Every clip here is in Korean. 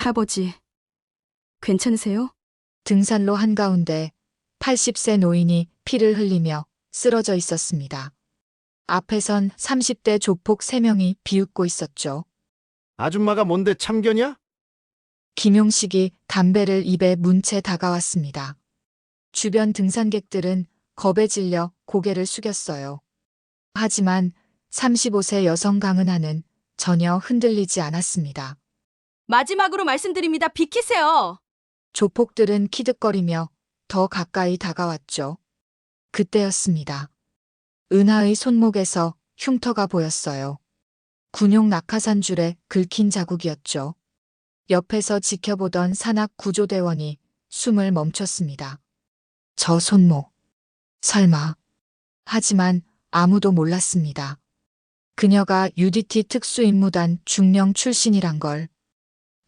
아버지, 괜찮으세요? 등산로 한가운데 80세 노인이 피를 흘리며 쓰러져 있었습니다. 앞에선 30대 조폭 3명이 비웃고 있었죠. 아줌마가 뭔데 참견이야? 김용식이 담배를 입에 문 채 다가왔습니다. 주변 등산객들은 겁에 질려 고개를 숙였어요. 하지만 35세 여성 강은하는 전혀 흔들리지 않았습니다. 마지막으로 말씀드립니다. 비키세요. 조폭들은 키득거리며 더 가까이 다가왔죠. 그때였습니다. 은하의 손목에서 흉터가 보였어요. 군용 낙하산 줄에 긁힌 자국이었죠. 옆에서 지켜보던 산악 구조대원이 숨을 멈췄습니다. 저 손목. 설마. 하지만 아무도 몰랐습니다. 그녀가 UDT 특수임무단 중령 출신이란 걸.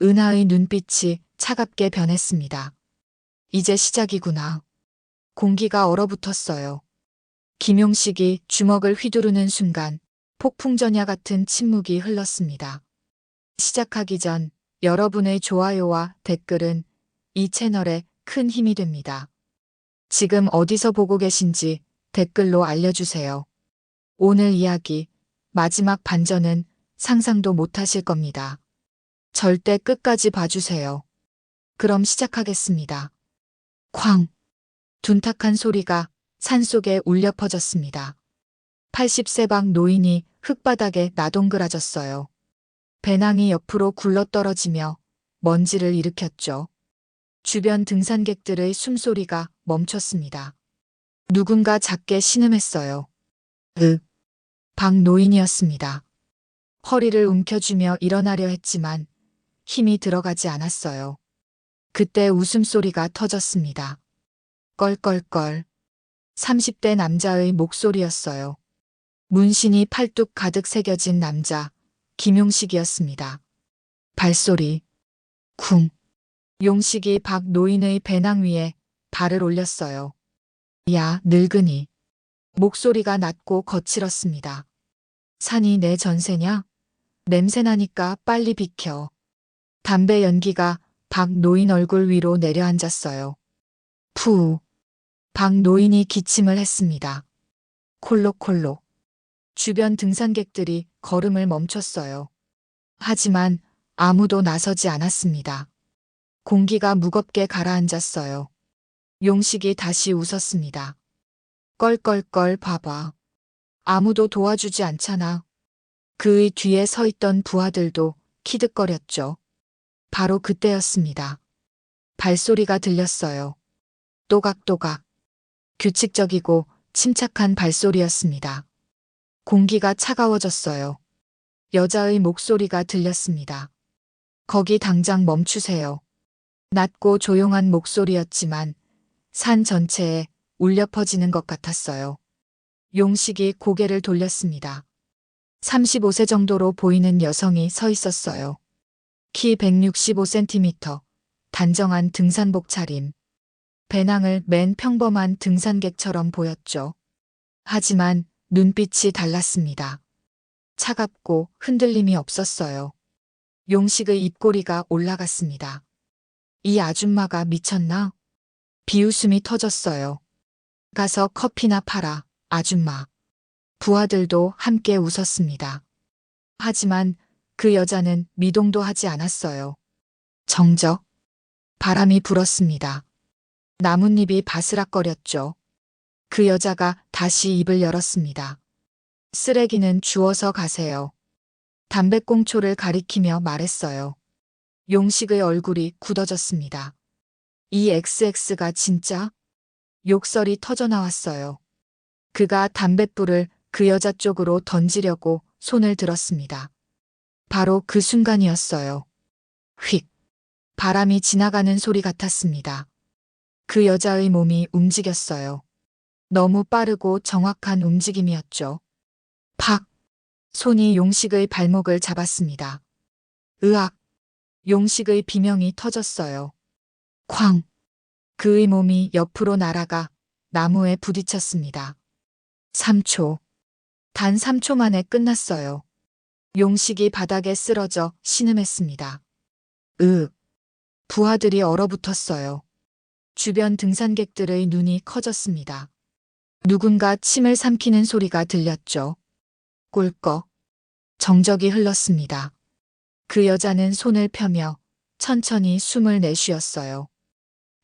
은하의 눈빛이 차갑게 변했습니다. 이제 시작이구나. 공기가 얼어붙었어요. 김용식이 주먹을 휘두르는 순간 폭풍전야 같은 침묵이 흘렀습니다. 시작하기 전 여러분의 좋아요와 댓글은 이 채널에 큰 힘이 됩니다. 지금 어디서 보고 계신지 댓글로 알려주세요. 오늘 이야기 마지막 반전은 상상도 못하실 겁니다. 절대 끝까지 봐주세요. 그럼 시작하겠습니다. 쾅! 둔탁한 소리가 산속에 울려 퍼졌습니다. 80세 박 노인이 흙바닥에 나동그라졌어요. 배낭이 옆으로 굴러떨어지며 먼지를 일으켰죠. 주변 등산객들의 숨소리가 멈췄습니다. 누군가 작게 신음했어요. 박 노인이었습니다. 허리를 움켜쥐며 일어나려 했지만 힘이 들어가지 않았어요. 그때 웃음소리가 터졌습니다. 껄껄껄. 30대 남자의 목소리였어요. 문신이 팔뚝 가득 새겨진 남자, 김용식이었습니다. 발소리. 쿵. 용식이 박 노인의 배낭 위에 발을 올렸어요. 야, 늙은이. 목소리가 낮고 거칠었습니다. 산이 내 전세냐? 냄새나니까 빨리 비켜. 담배 연기가 박 노인 얼굴 위로 내려앉았어요. 푸. 박 노인이 기침을 했습니다. 콜록콜록. 주변 등산객들이 걸음을 멈췄어요. 하지만 아무도 나서지 않았습니다. 공기가 무겁게 가라앉았어요. 용식이 다시 웃었습니다. 껄껄껄 봐봐. 아무도 도와주지 않잖아. 그의 뒤에 서 있던 부하들도 키득거렸죠. 바로 그때였습니다. 발소리가 들렸어요. 또각또각. 규칙적이고 침착한 발소리였습니다. 공기가 차가워졌어요. 여자의 목소리가 들렸습니다. 거기 당장 멈추세요. 낮고 조용한 목소리였지만 산 전체에 울려 퍼지는 것 같았어요. 용식이 고개를 돌렸습니다. 35세 정도로 보이는 여성이 서 있었어요. 키 165cm, 단정한 등산복 차림. 배낭을 맨 평범한 등산객처럼 보였죠. 하지만 눈빛이 달랐습니다. 차갑고 흔들림이 없었어요. 용식의 입꼬리가 올라갔습니다. 이 아줌마가 미쳤나? 비웃음이 터졌어요. 가서 커피나 팔아, 아줌마. 부하들도 함께 웃었습니다. 하지만 그 여자는 미동도 하지 않았어요. 정적. 바람이 불었습니다. 나뭇잎이 바스락거렸죠. 그 여자가 다시 입을 열었습니다. 쓰레기는 주워서 가세요. 담배꽁초를 가리키며 말했어요. 용식의 얼굴이 굳어졌습니다. 이 XX가 진짜? 욕설이 터져나왔어요. 그가 담뱃불을 그 여자 쪽으로 던지려고 손을 들었습니다. 바로 그 순간이었어요. 휙. 바람이 지나가는 소리 같았습니다. 그 여자의 몸이 움직였어요. 너무 빠르고 정확한 움직임이었죠. 팍! 손이 용식의 발목을 잡았습니다. 으악! 용식의 비명이 터졌어요. 쾅! 그의 몸이 옆으로 날아가 나무에 부딪혔습니다. 3초. 단 3초 만에 끝났어요. 용식이 바닥에 쓰러져 신음했습니다. 으윽. 부하들이 얼어붙었어요. 주변 등산객들의 눈이 커졌습니다. 누군가 침을 삼키는 소리가 들렸죠. 꿀꺽. 정적이 흘렀습니다. 그 여자는 손을 펴며 천천히 숨을 내쉬었어요.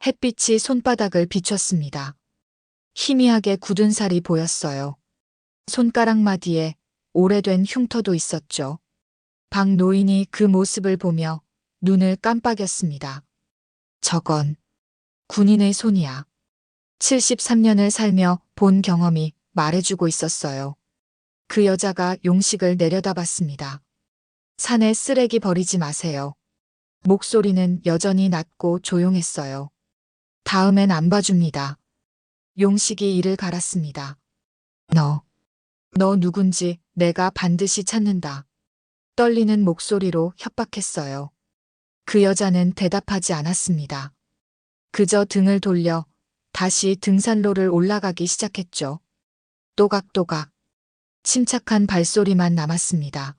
햇빛이 손바닥을 비췄습니다. 희미하게 굳은 살이 보였어요. 손가락 마디에 오래된 흉터도 있었죠. 박 노인이 그 모습을 보며 눈을 깜빡였습니다. 저건 군인의 손이야. 73년을 살며 본 경험이 말해주고 있었어요. 그 여자가 용식을 내려다봤습니다. 산에 쓰레기 버리지 마세요. 목소리는 여전히 낮고 조용했어요. 다음엔 안 봐줍니다. 용식이 이를 갈았습니다. 너 누군지 내가 반드시 찾는다. 떨리는 목소리로 협박했어요. 그 여자는 대답하지 않았습니다. 그저 등을 돌려 다시 등산로를 올라가기 시작했죠. 또각또각. 침착한 발소리만 남았습니다.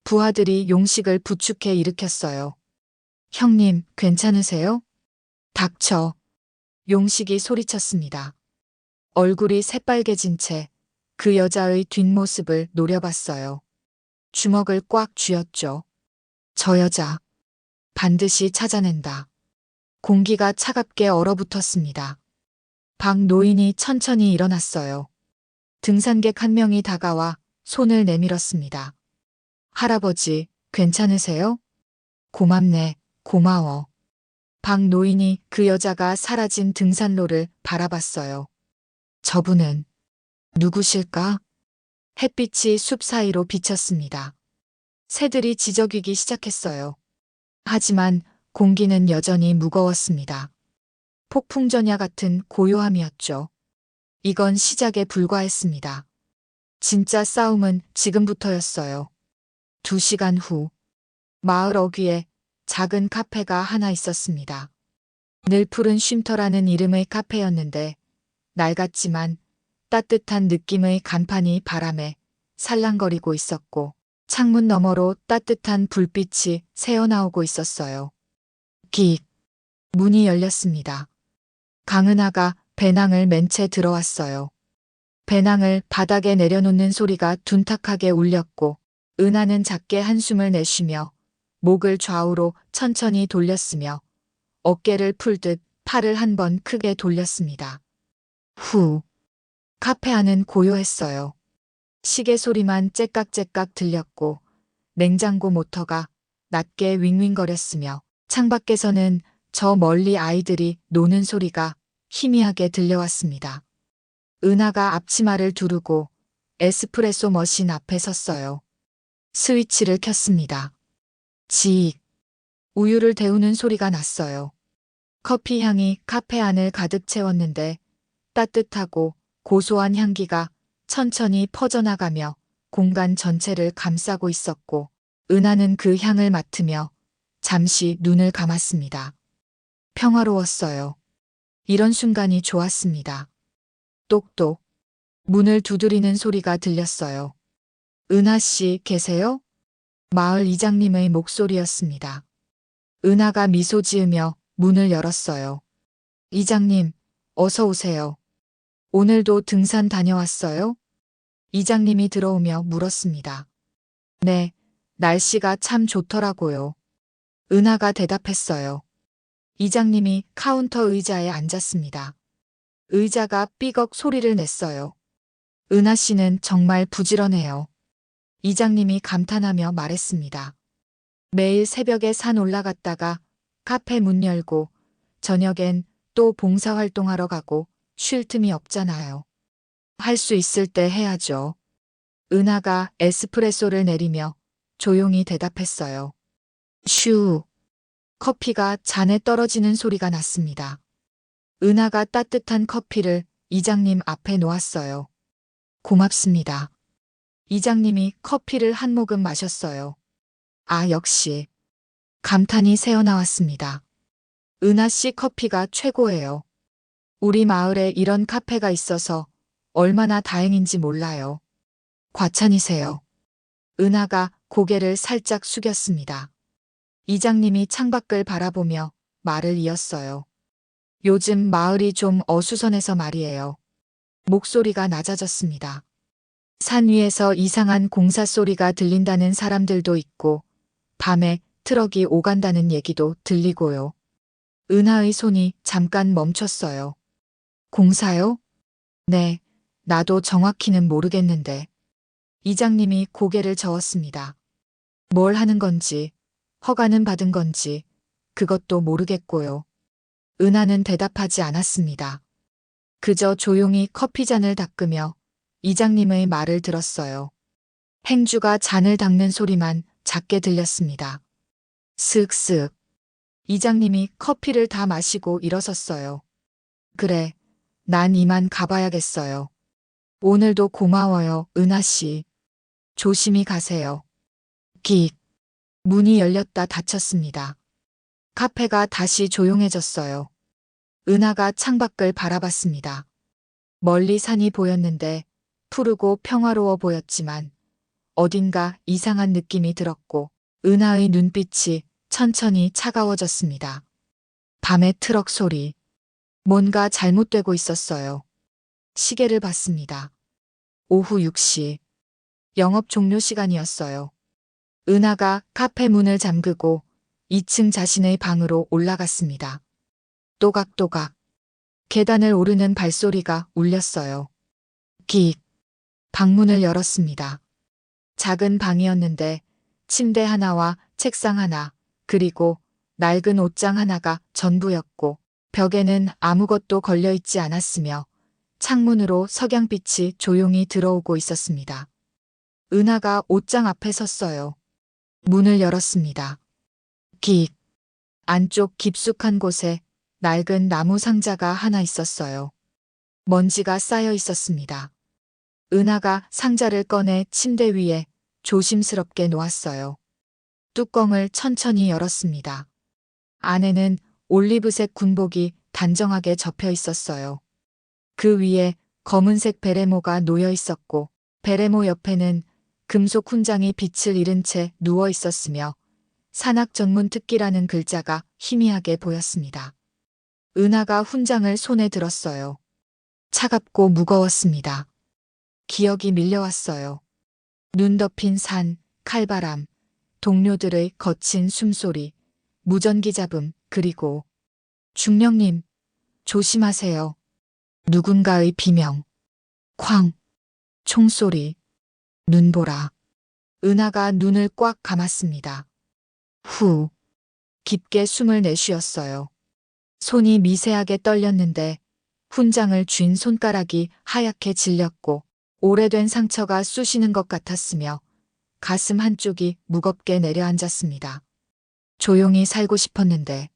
부하들이 용식을 부축해 일으켰어요. 형님, 괜찮으세요? 닥쳐. 용식이 소리쳤습니다. 얼굴이 새빨개진 채 그 여자의 뒷모습을 노려봤어요. 주먹을 꽉 쥐었죠. 저 여자, 반드시 찾아낸다. 공기가 차갑게 얼어붙었습니다. 박 노인이 천천히 일어났어요. 등산객 한 명이 다가와 손을 내밀었습니다. 할아버지, 괜찮으세요? 고맙네, 고마워. 박 노인이 그 여자가 사라진 등산로를 바라봤어요. 저분은 누구실까? 햇빛이 숲 사이로 비쳤습니다. 새들이 지저귀기 시작했어요. 하지만 공기는 여전히 무거웠습니다. 폭풍전야 같은 고요함이었죠. 이건 시작에 불과했습니다. 진짜 싸움은 지금부터였어요. 2시간 후, 마을 어귀에 작은 카페가 하나 있었습니다. 늘 푸른 쉼터라는 이름의 카페였는데 낡았지만 따뜻한 느낌의 간판이 바람에 살랑거리고 있었고 창문 너머로 따뜻한 불빛이 새어나오고 있었어요. 끽. 문이 열렸습니다. 강은하가 배낭을 맨 채 들어왔어요. 배낭을 바닥에 내려놓는 소리가 둔탁하게 울렸고 은하는 작게 한숨을 내쉬며 목을 좌우로 천천히 돌렸으며 어깨를 풀듯 팔을 한 번 크게 돌렸습니다. 후. 카페 안은 고요했어요. 시계 소리만 째깍째깍 들렸고 냉장고 모터가 낮게 윙윙거렸으며 창밖에서는 저 멀리 아이들이 노는 소리가 희미하게 들려왔습니다. 은하가 앞치마를 두르고 에스프레소 머신 앞에 섰어요. 스위치를 켰습니다. 지익. 우유를 데우는 소리가 났어요. 커피 향이 카페 안을 가득 채웠는데 따뜻하고 고소한 향기가 천천히 퍼져나가며 공간 전체를 감싸고 있었고 은하는 그 향을 맡으며 잠시 눈을 감았습니다. 평화로웠어요. 이런 순간이 좋았습니다. 똑똑. 문을 두드리는 소리가 들렸어요. 은하 씨 계세요? 마을 이장님의 목소리였습니다. 은하가 미소 지으며 문을 열었어요. 이장님, 어서 오세요. 오늘도 등산 다녀왔어요? 이장님이 들어오며 물었습니다. 네, 날씨가 참 좋더라고요. 은하가 대답했어요. 이장님이 카운터 의자에 앉았습니다. 의자가 삐걱 소리를 냈어요. 은하 씨는 정말 부지런해요. 이장님이 감탄하며 말했습니다. 매일 새벽에 산 올라갔다가 카페 문 열고 저녁엔 또 봉사활동하러 가고 쉴 틈이 없잖아요. 할 수 있을 때 해야죠. 은하가 에스프레소를 내리며 조용히 대답했어요. 슈. 커피가 잔에 떨어지는 소리가 났습니다. 은하가 따뜻한 커피를 이장님 앞에 놓았어요. 고맙습니다. 이장님이 커피를 한 모금 마셨어요. 아, 역시. 감탄이 새어나왔습니다. 은하 씨 커피가 최고예요. 우리 마을에 이런 카페가 있어서 얼마나 다행인지 몰라요. 과찬이세요. 은하가 고개를 살짝 숙였습니다. 이장님이 창밖을 바라보며 말을 이었어요. 요즘 마을이 좀 어수선해서 말이에요. 목소리가 낮아졌습니다. 산 위에서 이상한 공사 소리가 들린다는 사람들도 있고, 밤에 트럭이 오간다는 얘기도 들리고요. 은하의 손이 잠깐 멈췄어요. 공사요? 네, 나도 정확히는 모르겠는데. 이장님이 고개를 저었습니다. 뭘 하는 건지, 허가는 받은 건지, 그것도 모르겠고요. 은하는 대답하지 않았습니다. 그저 조용히 커피잔을 닦으며 이장님의 말을 들었어요. 행주가 잔을 닦는 소리만 작게 들렸습니다. 쓱쓱. 이장님이 커피를 다 마시고 일어섰어요. 그래, 난 이만 가봐야겠어요. 오늘도 고마워요, 은하 씨. 조심히 가세요. 긱. 문이 열렸다 닫혔습니다. 카페가 다시 조용해졌어요. 은하가 창밖을 바라봤습니다. 멀리 산이 보였는데 푸르고 평화로워 보였지만 어딘가 이상한 느낌이 들었고 은하의 눈빛이 천천히 차가워졌습니다. 밤의 트럭 소리. 뭔가 잘못되고 있었어요. 시계를 봤습니다. 오후 6시. 영업 종료 시간이었어요. 은하가 카페 문을 잠그고 2층 자신의 방으로 올라갔습니다. 또각또각. 계단을 오르는 발소리가 울렸어요. 긱. 방문을 열었습니다. 작은 방이었는데 침대 하나와 책상 하나, 그리고 낡은 옷장 하나가 전부였고 벽에는 아무것도 걸려있지 않았으며 창문으로 석양빛이 조용히 들어오고 있었습니다. 은하가 옷장 앞에 섰어요. 문을 열었습니다. 긱. 안쪽 깊숙한 곳에 낡은 나무 상자가 하나 있었어요. 먼지가 쌓여 있었습니다. 은하가 상자를 꺼내 침대 위에 조심스럽게 놓았어요. 뚜껑을 천천히 열었습니다. 안에는 올리브색 군복이 단정하게 접혀 있었어요. 그 위에 검은색 베레모가 놓여 있었고 베레모 옆에는 금속 훈장이 빛을 잃은 채 누워 있었으며 산악 전문 특기라는 글자가 희미하게 보였습니다. 은하가 훈장을 손에 들었어요. 차갑고 무거웠습니다. 기억이 밀려왔어요. 눈 덮인 산, 칼바람, 동료들의 거친 숨소리, 무전기 잡음, 그리고 중령님, 조심하세요. 누군가의 비명, 쾅, 총소리, 눈보라. 은하가 눈을 꽉 감았습니다. 후, 깊게 숨을 내쉬었어요. 손이 미세하게 떨렸는데 훈장을 쥔 손가락이 하얗게 질렸고 오래된 상처가 쑤시는 것 같았으며 가슴 한쪽이 무겁게 내려앉았습니다. 조용히 살고 싶었는데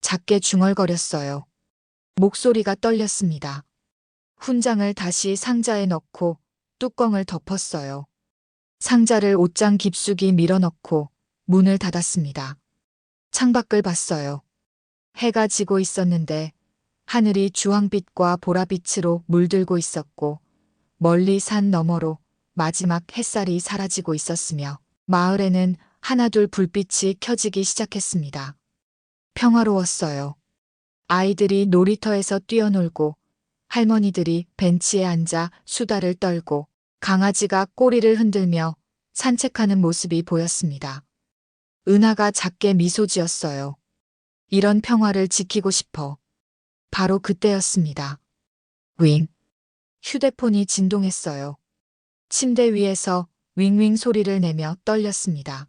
작게 중얼거렸어요. 목소리가 떨렸습니다. 훈장을 다시 상자에 넣고 뚜껑을 덮었어요. 상자를 옷장 깊숙이 밀어넣고 문을 닫았습니다. 창밖을 봤어요. 해가 지고 있었는데 하늘이 주황빛과 보라빛으로 물들고 있었고 멀리 산 너머로 마지막 햇살이 사라지고 있었으며 마을에는 하나둘 불빛이 켜지기 시작했습니다. 평화로웠어요. 아이들이 놀이터에서 뛰어놀고 할머니들이 벤치에 앉아 수다를 떨고 강아지가 꼬리를 흔들며 산책하는 모습이 보였습니다. 은하가 작게 미소 지었어요. 이런 평화를 지키고 싶어. 바로 그때였습니다. 윙. 휴대폰이 진동했어요. 침대 위에서 윙윙 소리를 내며 떨렸습니다.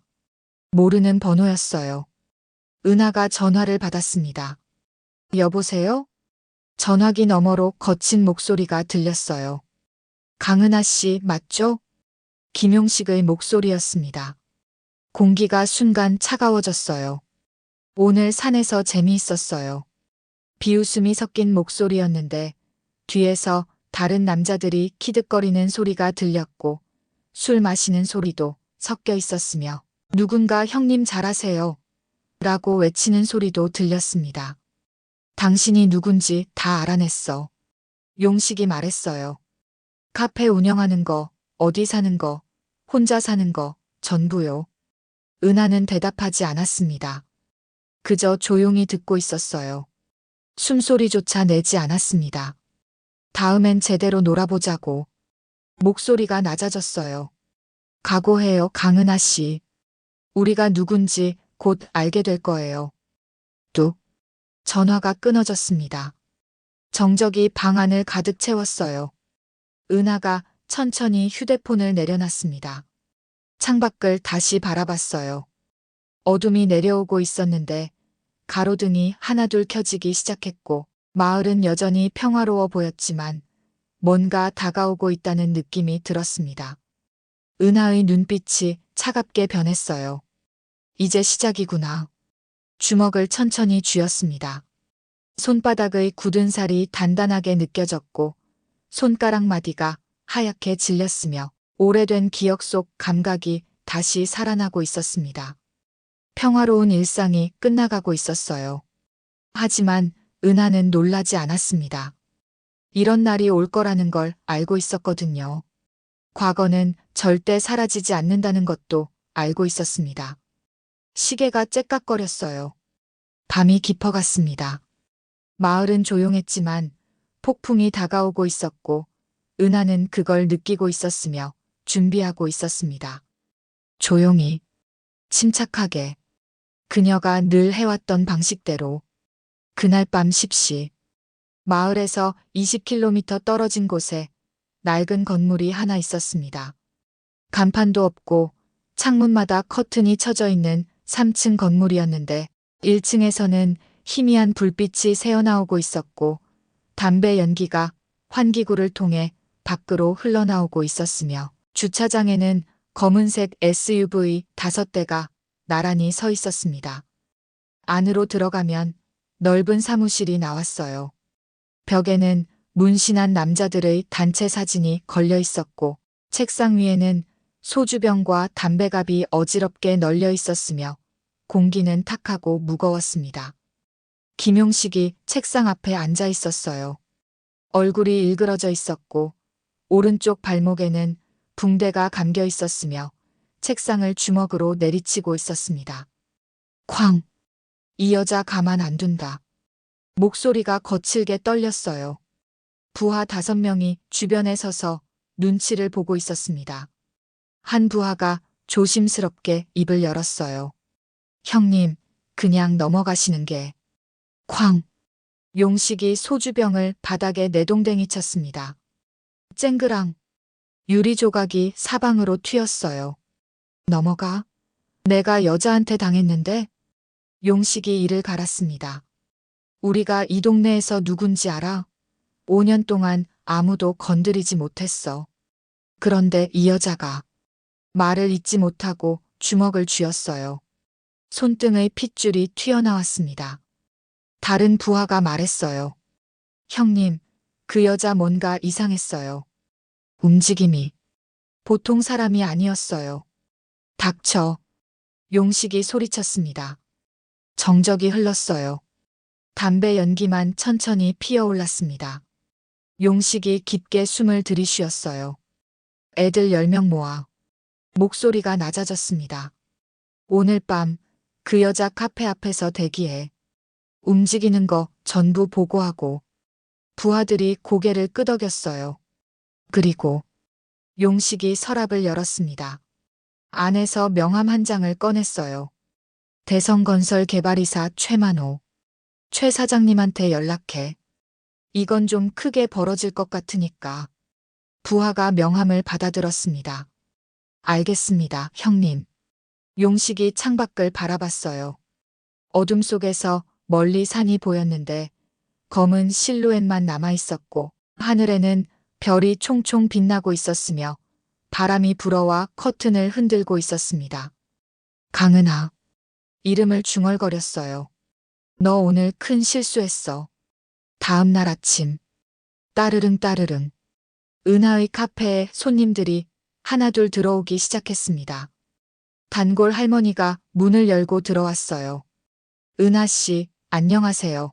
모르는 번호였어요. 은하가 전화를 받았습니다. 여보세요? 전화기 너머로 거친 목소리가 들렸어요. 강은하 씨 맞죠? 김용식의 목소리였습니다. 공기가 순간 차가워졌어요. 오늘 산에서 재미있었어요. 비웃음이 섞인 목소리였는데 뒤에서 다른 남자들이 키득거리는 소리가 들렸고 술 마시는 소리도 섞여 있었으며 누군가 형님 잘하세요 라고 외치는 소리도 들렸습니다. 당신이 누군지 다 알아냈어. 용식이 말했어요. 카페 운영하는 거, 어디 사는 거, 혼자 사는 거, 전부요. 은하는 대답하지 않았습니다. 그저 조용히 듣고 있었어요. 숨소리조차 내지 않았습니다. 다음엔 제대로 놀아보자고. 목소리가 낮아졌어요. 각오해요, 강은하 씨. 우리가 누군지 곧 알게 될 거예요. 뚝. 전화가 끊어졌습니다. 정적이 방 안을 가득 채웠어요. 은하가 천천히 휴대폰을 내려놨습니다. 창밖을 다시 바라봤어요. 어둠이 내려오고 있었는데 가로등이 하나둘 켜지기 시작했고 마을은 여전히 평화로워 보였지만 뭔가 다가오고 있다는 느낌이 들었습니다. 은하의 눈빛이 차갑게 변했어요. 이제 시작이구나. 주먹을 천천히 쥐었습니다. 손바닥의 굳은 살이 단단하게 느껴졌고 손가락 마디가 하얗게 질렸으며 오래된 기억 속 감각이 다시 살아나고 있었습니다. 평화로운 일상이 끝나가고 있었어요. 하지만 은하는 놀라지 않았습니다. 이런 날이 올 거라는 걸 알고 있었거든요. 과거는 절대 사라지지 않는다는 것도 알고 있었습니다. 시계가 째깍거렸어요. 밤이 깊어갔습니다. 마을은 조용했지만 폭풍이 다가오고 있었고 은하는 그걸 느끼고 있었으며 준비하고 있었습니다. 조용히, 침착하게, 그녀가 늘 해왔던 방식대로. 그날 밤 10시, 마을에서 20km 떨어진 곳에 낡은 건물이 하나 있었습니다. 간판도 없고 창문마다 커튼이 쳐져 있는 3층 건물이었는데 1층에서는 희미한 불빛이 새어나오고 있었고 담배 연기가 환기구를 통해 밖으로 흘러나오고 있었으며 주차장에는 검은색 SUV 5대가 나란히 서 있었습니다. 안으로 들어가면 넓은 사무실이 나왔어요. 벽에는 문신한 남자들의 단체 사진이 걸려 있었고 책상 위에는 소주병과 담배갑이 어지럽게 널려 있었으며 공기는 탁하고 무거웠습니다. 김용식이 책상 앞에 앉아 있었어요. 얼굴이 일그러져 있었고 오른쪽 발목에는 붕대가 감겨 있었으며 책상을 주먹으로 내리치고 있었습니다. 쾅! 이 여자 가만 안 둔다. 목소리가 거칠게 떨렸어요. 부하 5명이 주변에 서서 눈치를 보고 있었습니다. 한 부하가 조심스럽게 입을 열었어요. 형님, 그냥 넘어가시는 게. 쾅! 용식이 소주병을 바닥에 내동댕이 쳤습니다. 쨍그랑! 유리 조각이 사방으로 튀었어요. 넘어가? 내가 여자한테 당했는데? 용식이 이를 갈았습니다. 우리가 이 동네에서 누군지 알아? 5년 동안 아무도 건드리지 못했어. 그런데 이 여자가 말을 잇지 못하고 주먹을 쥐었어요. 손등의 핏줄이 튀어나왔습니다. 다른 부하가 말했어요. 형님, 그 여자 뭔가 이상했어요. 움직임이 보통 사람이 아니었어요. 닥쳐. 용식이 소리쳤습니다. 정적이 흘렀어요. 담배 연기만 천천히 피어올랐습니다. 용식이 깊게 숨을 들이쉬었어요. 애들 10명 모아. 목소리가 낮아졌습니다. 오늘 밤 그 여자 카페 앞에서 대기해. 움직이는 거 전부 보고하고. 부하들이 고개를 끄덕였어요. 그리고 용식이 서랍을 열었습니다. 안에서 명함 한 장을 꺼냈어요. 대성건설 개발이사 최만호. 최 사장님한테 연락해. 이건 좀 크게 벌어질 것 같으니까. 부하가 명함을 받아들었습니다. 알겠습니다, 형님. 용식이 창밖을 바라봤어요. 어둠 속에서 멀리 산이 보였는데 검은 실루엣만 남아 있었고 하늘에는 별이 총총 빛나고 있었으며 바람이 불어와 커튼을 흔들고 있었습니다. 강은하. 이름을 중얼거렸어요. 너 오늘 큰 실수했어. 다음 날 아침. 따르릉 따르릉. 은하의 카페에 손님들이 하나둘 들어오기 시작했습니다. 단골 할머니가 문을 열고 들어왔어요. 은하 씨, 안녕하세요.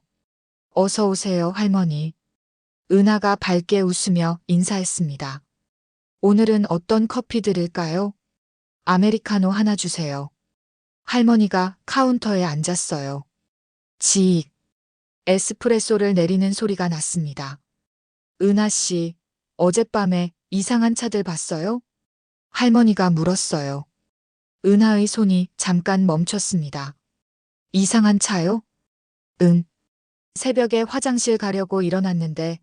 어서 오세요, 할머니. 은하가 밝게 웃으며 인사했습니다. 오늘은 어떤 커피 드릴까요? 아메리카노 하나 주세요. 할머니가 카운터에 앉았어요. 지익. 에스프레소를 내리는 소리가 났습니다. 은하 씨, 어젯밤에 이상한 차들 봤어요? 할머니가 물었어요. 은하의 손이 잠깐 멈췄습니다. 이상한 차요? 응. 새벽에 화장실 가려고 일어났는데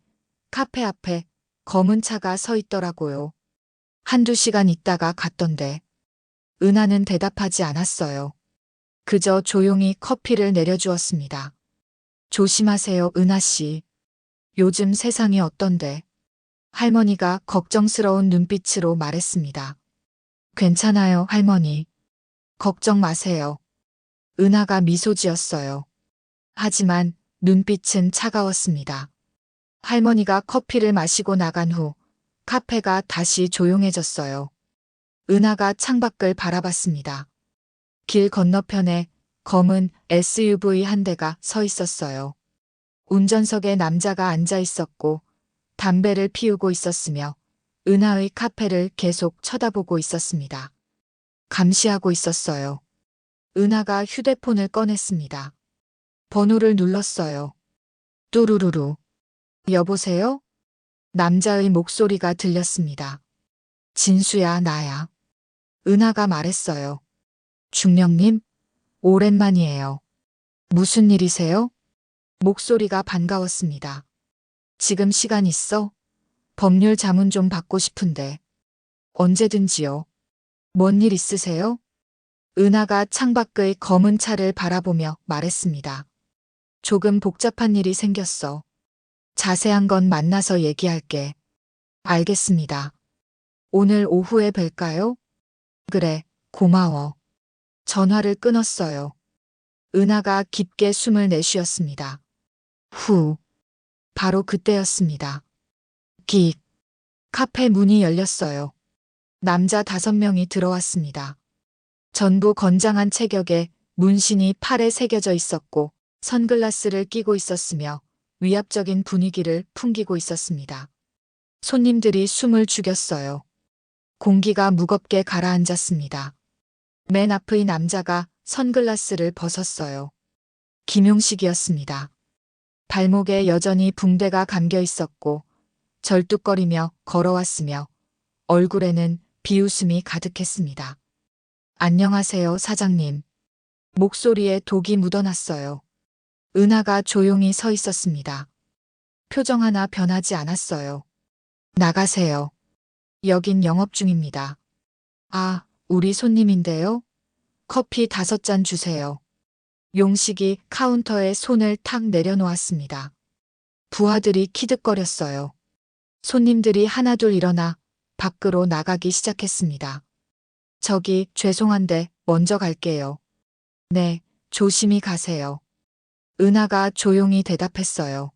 카페 앞에 검은 차가 서 있더라고요. 한두 시간 있다가 갔던데. 은하는 대답하지 않았어요. 그저 조용히 커피를 내려주었습니다. 조심하세요, 은하 씨. 요즘 세상이 어떤데? 할머니가 걱정스러운 눈빛으로 말했습니다. 괜찮아요, 할머니. 걱정 마세요. 은하가 미소 지었어요. 하지만 눈빛은 차가웠습니다. 할머니가 커피를 마시고 나간 후 카페가 다시 조용해졌어요. 은하가 창밖을 바라봤습니다. 길 건너편에 검은 SUV 한 대가 서 있었어요. 운전석에 남자가 앉아 있었고 담배를 피우고 있었으며 은하의 카페를 계속 쳐다보고 있었습니다. 감시하고 있었어요. 은하가 휴대폰을 꺼냈습니다. 번호를 눌렀어요. 뚜루루루. 여보세요? 남자의 목소리가 들렸습니다. 진수야, 나야. 은하가 말했어요. 중령님, 오랜만이에요. 무슨 일이세요? 목소리가 반가웠습니다. 지금 시간 있어? 법률 자문 좀 받고 싶은데. 언제든지요. 뭔 일 있으세요? 은하가 창밖의 검은 차를 바라보며 말했습니다. 조금 복잡한 일이 생겼어. 자세한 건 만나서 얘기할게. 알겠습니다. 오늘 오후에 뵐까요? 그래, 고마워. 전화를 끊었어요. 은하가 깊게 숨을 내쉬었습니다. 후. 바로 그때였습니다. 끽. 카페 문이 열렸어요. 남자 5명이 들어왔습니다. 전부 건장한 체격에 문신이 팔에 새겨져 있었고 선글라스를 끼고 있었으며 위압적인 분위기를 풍기고 있었습니다. 손님들이 숨을 죽였어요. 공기가 무겁게 가라앉았습니다. 맨 앞의 남자가 선글라스를 벗었어요. 김용식이었습니다. 발목에 여전히 붕대가 감겨 있었고 절뚝거리며 걸어왔으며 얼굴에는 비웃음이 가득했습니다. 안녕하세요, 사장님. 목소리에 독이 묻어났어요. 은하가 조용히 서 있었습니다. 표정 하나 변하지 않았어요. 나가세요. 여긴 영업 중입니다. 아, 우리 손님인데요. 커피 5잔 주세요. 용식이 카운터에 손을 탁 내려놓았습니다. 부하들이 키득거렸어요. 손님들이 하나둘 일어나 밖으로 나가기 시작했습니다. 저기, 죄송한데 먼저 갈게요. 네, 조심히 가세요. 은하가 조용히 대답했어요.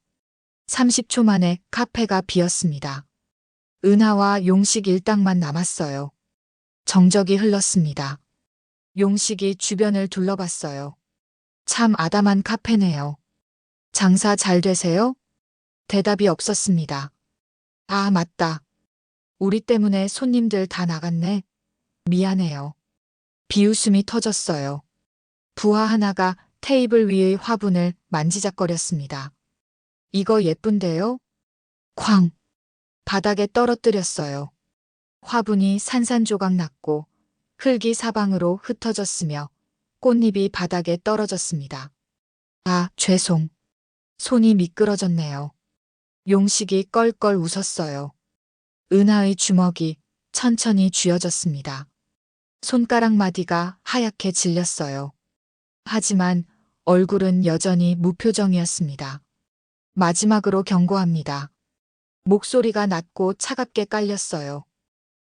30초 만에 카페가 비었습니다. 은하와 용식 일당만 남았어요. 정적이 흘렀습니다. 용식이 주변을 둘러봤어요. 참 아담한 카페네요. 장사 잘 되세요? 대답이 없었습니다. 아, 맞다. 우리 때문에 손님들 다 나갔네. 미안해요. 비웃음이 터졌어요. 부하 하나가 테이블 위의 화분을 만지작거렸습니다. 이거 예쁜데요? 쾅! 바닥에 떨어뜨렸어요. 화분이 산산조각 났고 흙이 사방으로 흩어졌으며 꽃잎이 바닥에 떨어졌습니다. 아, 죄송. 손이 미끄러졌네요. 용식이 껄껄 웃었어요. 은하의 주먹이 천천히 쥐어졌습니다. 손가락 마디가 하얗게 질렸어요. 하지만 얼굴은 여전히 무표정이었습니다. 마지막으로 경고합니다. 목소리가 낮고 차갑게 깔렸어요.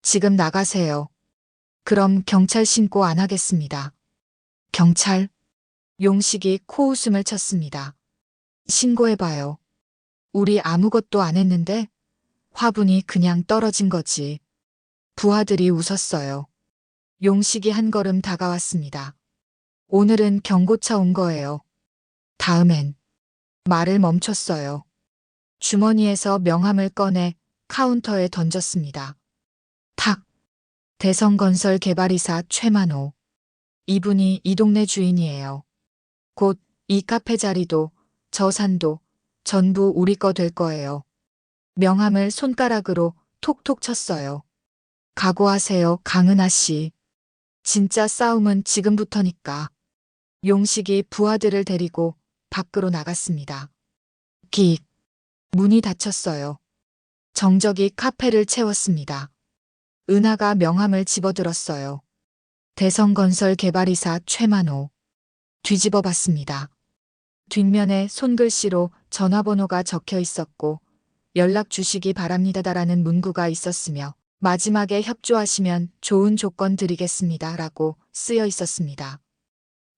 지금 나가세요. 그럼 경찰 신고 안 하겠습니다. 경찰? 용식이 코웃음을 쳤습니다. 신고해봐요. 우리 아무것도 안 했는데 화분이 그냥 떨어진 거지. 부하들이 웃었어요. 용식이 한 걸음 다가왔습니다. 오늘은 경고차 온 거예요. 다음엔 말을 멈췄어요. 주머니에서 명함을 꺼내 카운터에 던졌습니다. 탁! 대성건설 개발이사 최만호. 이분이 이 동네 주인이에요. 곧 이 카페 자리도 저 산도 전부 우리 거 될 거예요. 명함을 손가락으로 톡톡 쳤어요. 각오하세요, 강은하 씨. 진짜 싸움은 지금부터니까. 용식이 부하들을 데리고 밖으로 나갔습니다. 킥. 문이 닫혔어요. 정적이 카페를 채웠습니다. 은하가 명함을 집어들었어요. 대성건설 개발이사 최만호. 뒤집어 봤습니다. 뒷면에 손글씨로 전화번호가 적혀 있었고 연락 주시기 바랍니다라는 문구가 있었으며 마지막에 협조하시면 좋은 조건 드리겠습니다 라고 쓰여 있었습니다.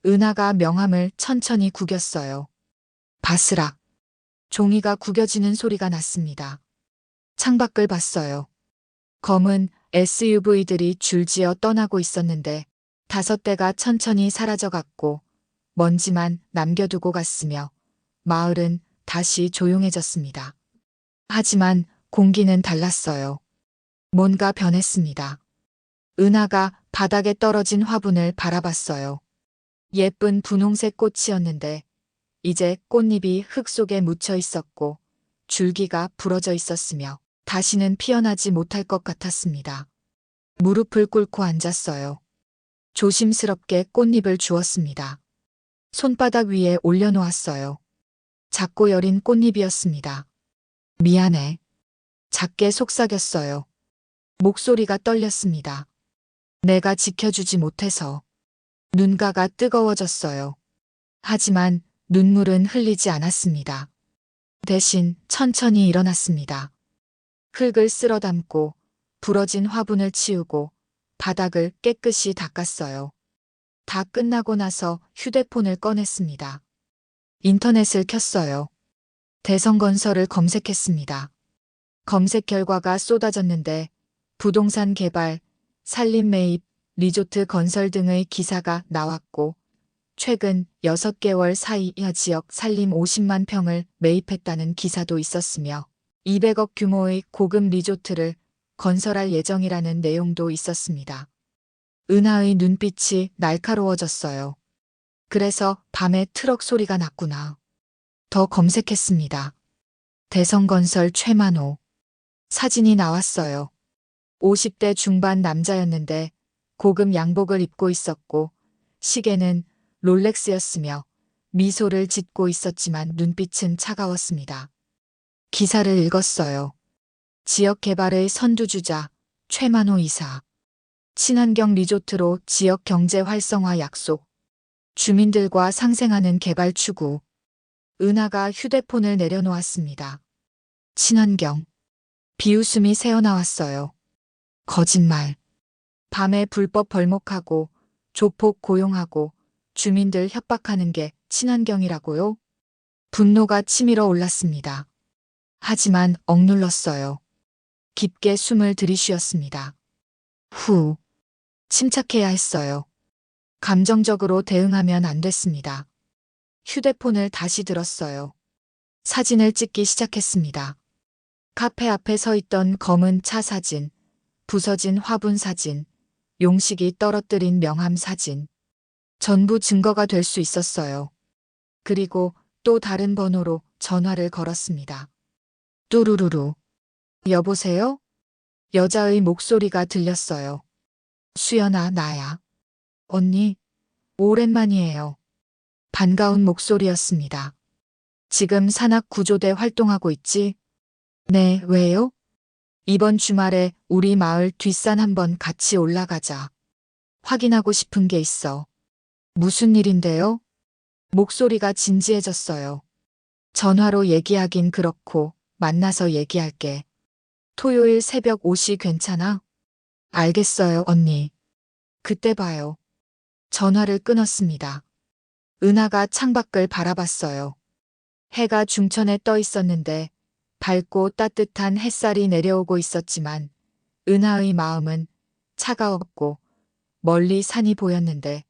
은하가 명함을 천천히 구겼어요. 바스락. 종이가 구겨지는 소리가 났습니다. 창밖을 봤어요. 검은 SUV들이 줄지어 떠나고 있었는데 5대가 천천히 사라져갔고 먼지만 남겨두고 갔으며 마을은 다시 조용해졌습니다. 하지만 공기는 달랐어요. 뭔가 변했습니다. 은하가 바닥에 떨어진 화분을 바라봤어요. 예쁜 분홍색 꽃이었는데 이제 꽃잎이 흙 속에 묻혀 있었고 줄기가 부러져 있었으며 다시는 피어나지 못할 것 같았습니다. 무릎을 꿇고 앉았어요. 조심스럽게 꽃잎을 주었습니다. 손바닥 위에 올려놓았어요. 작고 여린 꽃잎이었습니다. 미안해. 작게 속삭였어요. 목소리가 떨렸습니다. 내가 지켜주지 못해서. 눈가가 뜨거워졌어요. 하지만 눈물은 흘리지 않았습니다. 대신 천천히 일어났습니다. 흙을 쓸어 담고 부러진 화분을 치우고 바닥을 깨끗이 닦았어요. 다 끝나고 나서 휴대폰을 꺼냈습니다. 인터넷을 켰어요. 대성건설을 검색했습니다. 검색 결과가 쏟아졌는데 부동산 개발, 산림 매입, 리조트 건설 등의 기사가 나왔고 최근 6개월 사이 이 지역 산림 50만 평을 매입했다는 기사도 있었으며 200억 규모의 고급 리조트를 건설할 예정이라는 내용도 있었습니다. 은하의 눈빛이 날카로워졌어요. 그래서 밤에 트럭 소리가 났구나. 더 검색했습니다. 대성건설 최만호. 사진이 나왔어요. 50대 중반 남자였는데 고급 양복을 입고 있었고 시계는 롤렉스였으며 미소를 짓고 있었지만 눈빛은 차가웠습니다. 기사를 읽었어요. 지역 개발의 선두주자 최만호 이사. 친환경 리조트로 지역 경제 활성화 약속. 주민들과 상생하는 개발 추구. 은하가 휴대폰을 내려놓았습니다. 친환경. 비웃음이 새어나왔어요. 거짓말. 밤에 불법 벌목하고 조폭 고용하고 주민들 협박하는 게 친환경이라고요? 분노가 치밀어 올랐습니다. 하지만 억눌렀어요. 깊게 숨을 들이쉬었습니다. 후. 침착해야 했어요. 감정적으로 대응하면 안 됐습니다. 휴대폰을 다시 들었어요. 사진을 찍기 시작했습니다. 카페 앞에 서 있던 검은 차 사진, 부서진 화분 사진, 용식이 떨어뜨린 명함 사진. 전부 증거가 될 수 있었어요. 그리고 또 다른 번호로 전화를 걸었습니다. 뚜루루루. 여보세요? 여자의 목소리가 들렸어요. 수연아, 나야. 언니, 오랜만이에요. 반가운 목소리였습니다. 지금 산악구조대 활동하고 있지? 네, 왜요? 이번 주말에 우리 마을 뒷산 한번 같이 올라가자. 확인하고 싶은 게 있어. 무슨 일인데요? 목소리가 진지해졌어요. 전화로 얘기하긴 그렇고 만나서 얘기할게. 토요일 새벽 5시 괜찮아? 알겠어요, 언니. 그때 봐요. 전화를 끊었습니다. 은하가 창밖을 바라봤어요. 해가 중천에 떠 있었는데 밝고 따뜻한 햇살이 내려오고 있었지만 은하의 마음은 차가웠고 멀리 산이 보였는데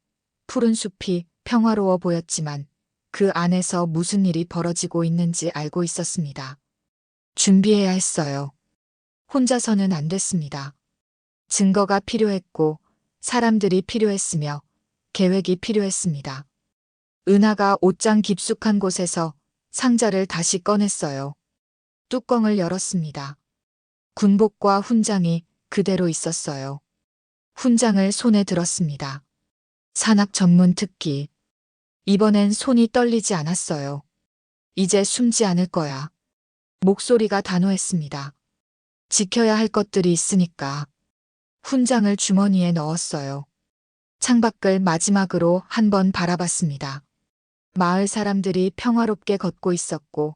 푸른 숲이 평화로워 보였지만 그 안에서 무슨 일이 벌어지고 있는지 알고 있었습니다. 준비해야 했어요. 혼자서는 안 됐습니다. 증거가 필요했고 사람들이 필요했으며 계획이 필요했습니다. 은하가 옷장 깊숙한 곳에서 상자를 다시 꺼냈어요. 뚜껑을 열었습니다. 군복과 훈장이 그대로 있었어요. 훈장을 손에 들었습니다. 산악 전문 특기. 이번엔 손이 떨리지 않았어요. 이제 숨지 않을 거야. 목소리가 단호했습니다. 지켜야 할 것들이 있으니까. 훈장을 주머니에 넣었어요. 창밖을 마지막으로 한 번 바라봤습니다. 마을 사람들이 평화롭게 걷고 있었고,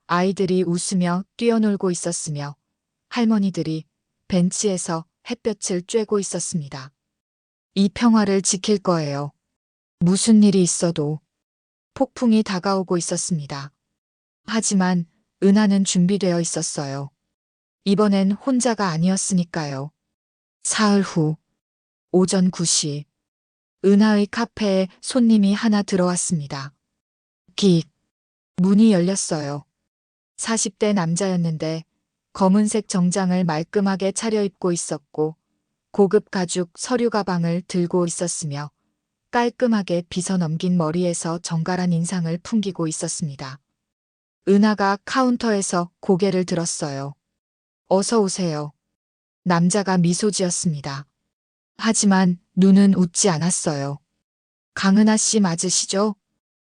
아이들이 웃으며 뛰어놀고 있었으며, 할머니들이 벤치에서 햇볕을 쬐고 있었습니다. 이 평화를 지킬 거예요. 무슨 일이 있어도. 폭풍이 다가오고 있었습니다. 하지만 은하는 준비되어 있었어요. 이번엔 혼자가 아니었으니까요. 사흘 후, 오전 9시, 은하의 카페에 손님이 하나 들어왔습니다. 긱. 문이 열렸어요. 40대 남자였는데 검은색 정장을 말끔하게 차려입고 있었고 고급 가죽 서류 가방을 들고 있었으며 깔끔하게 빗어넘긴 머리에서 정갈한 인상을 풍기고 있었습니다. 은하가 카운터에서 고개를 들었어요. 어서 오세요. 남자가 미소 지었습니다. 하지만 눈은 웃지 않았어요. 강은하 씨 맞으시죠?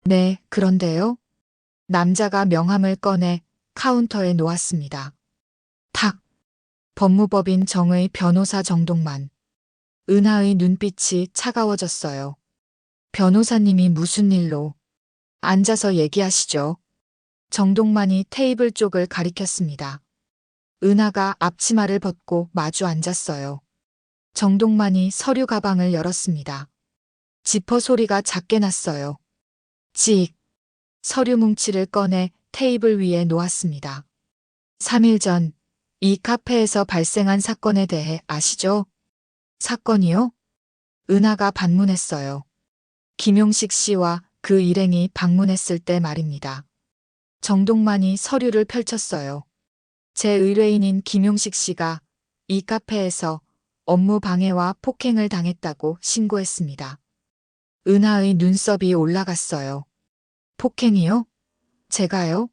네, 그런데요. 남자가 명함을 꺼내 카운터에 놓았습니다. 탁. 법무법인 정의 변호사 정동만. 은하의 눈빛이 차가워졌어요. 변호사님이 무슨 일로? 앉아서 얘기하시죠. 정동만이 테이블 쪽을 가리켰습니다. 은하가 앞치마를 벗고 마주 앉았어요. 정동만이 서류 가방을 열었습니다. 지퍼 소리가 작게 났어요. 찍. 서류 뭉치를 꺼내 테이블 위에 놓았습니다. 3일 전 이 카페에서 발생한 사건에 대해 아시죠? 사건이요? 은하가 반문했어요. 김용식 씨와 그 일행이 방문했을 때 말입니다. 정동만이 서류를 펼쳤어요. 제 의뢰인인 김용식 씨가 이 카페에서 업무 방해와 폭행을 당했다고 신고했습니다. 은하의 눈썹이 올라갔어요. 폭행이요? 제가요?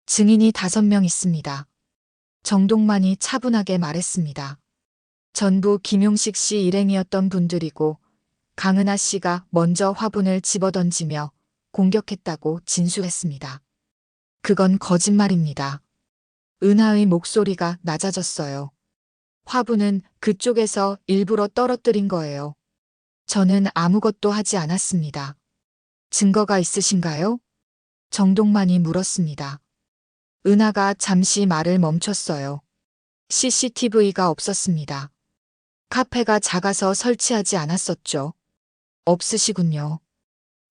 증인이 5명 있습니다. 정동만이 차분하게 말했습니다. 전부 김용식 씨 일행이었던 분들이고 강은하 씨가 먼저 화분을 집어던지며 공격했다고 진술했습니다. 그건 거짓말입니다. 은하의 목소리가 낮아졌어요. 화분은 그쪽에서 일부러 떨어뜨린 거예요. 저는 아무것도 하지 않았습니다. 증거가 있으신가요? 정동만이 물었습니다. 은하가 잠시 말을 멈췄어요. CCTV가 없었습니다. 카페가 작아서 설치하지 않았었죠. 없으시군요.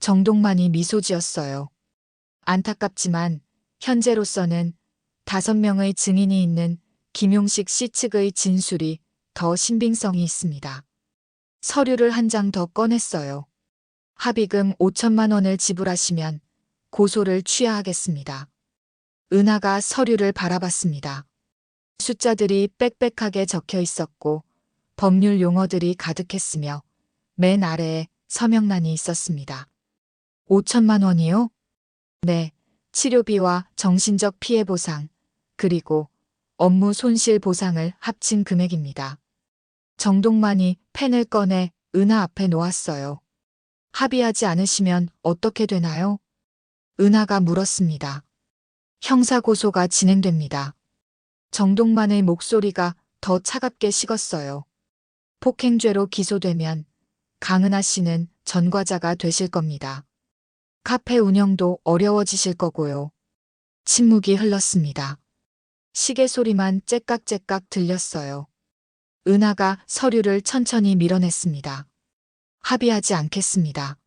정동만이 미소 지었어요. 안타깝지만 현재로서는 5명의 증인이 있는 김용식 씨 측의 진술이 더 신빙성이 있습니다. 서류를 한 장 더 꺼냈어요. 합의금 5천만 원을 지불하시면 고소를 취하하겠습니다. 은하가 서류를 바라봤습니다. 숫자들이 빽빽하게 적혀 있었고 법률 용어들이 가득했으며 맨 아래에 서명란이 있었습니다. 5천만 원이요? 네, 치료비와 정신적 피해 보상, 그리고 업무 손실 보상을 합친 금액입니다. 정동만이 펜을 꺼내 은하 앞에 놓았어요. 합의하지 않으시면 어떻게 되나요? 은하가 물었습니다. 형사고소가 진행됩니다. 정동만의 목소리가 더 차갑게 식었어요. 폭행죄로 기소되면 강은하 씨는 전과자가 되실 겁니다. 카페 운영도 어려워지실 거고요. 침묵이 흘렀습니다. 시계 소리만 째깍째깍 들렸어요. 은하가 서류를 천천히 밀어냈습니다. 합의하지 않겠습니다.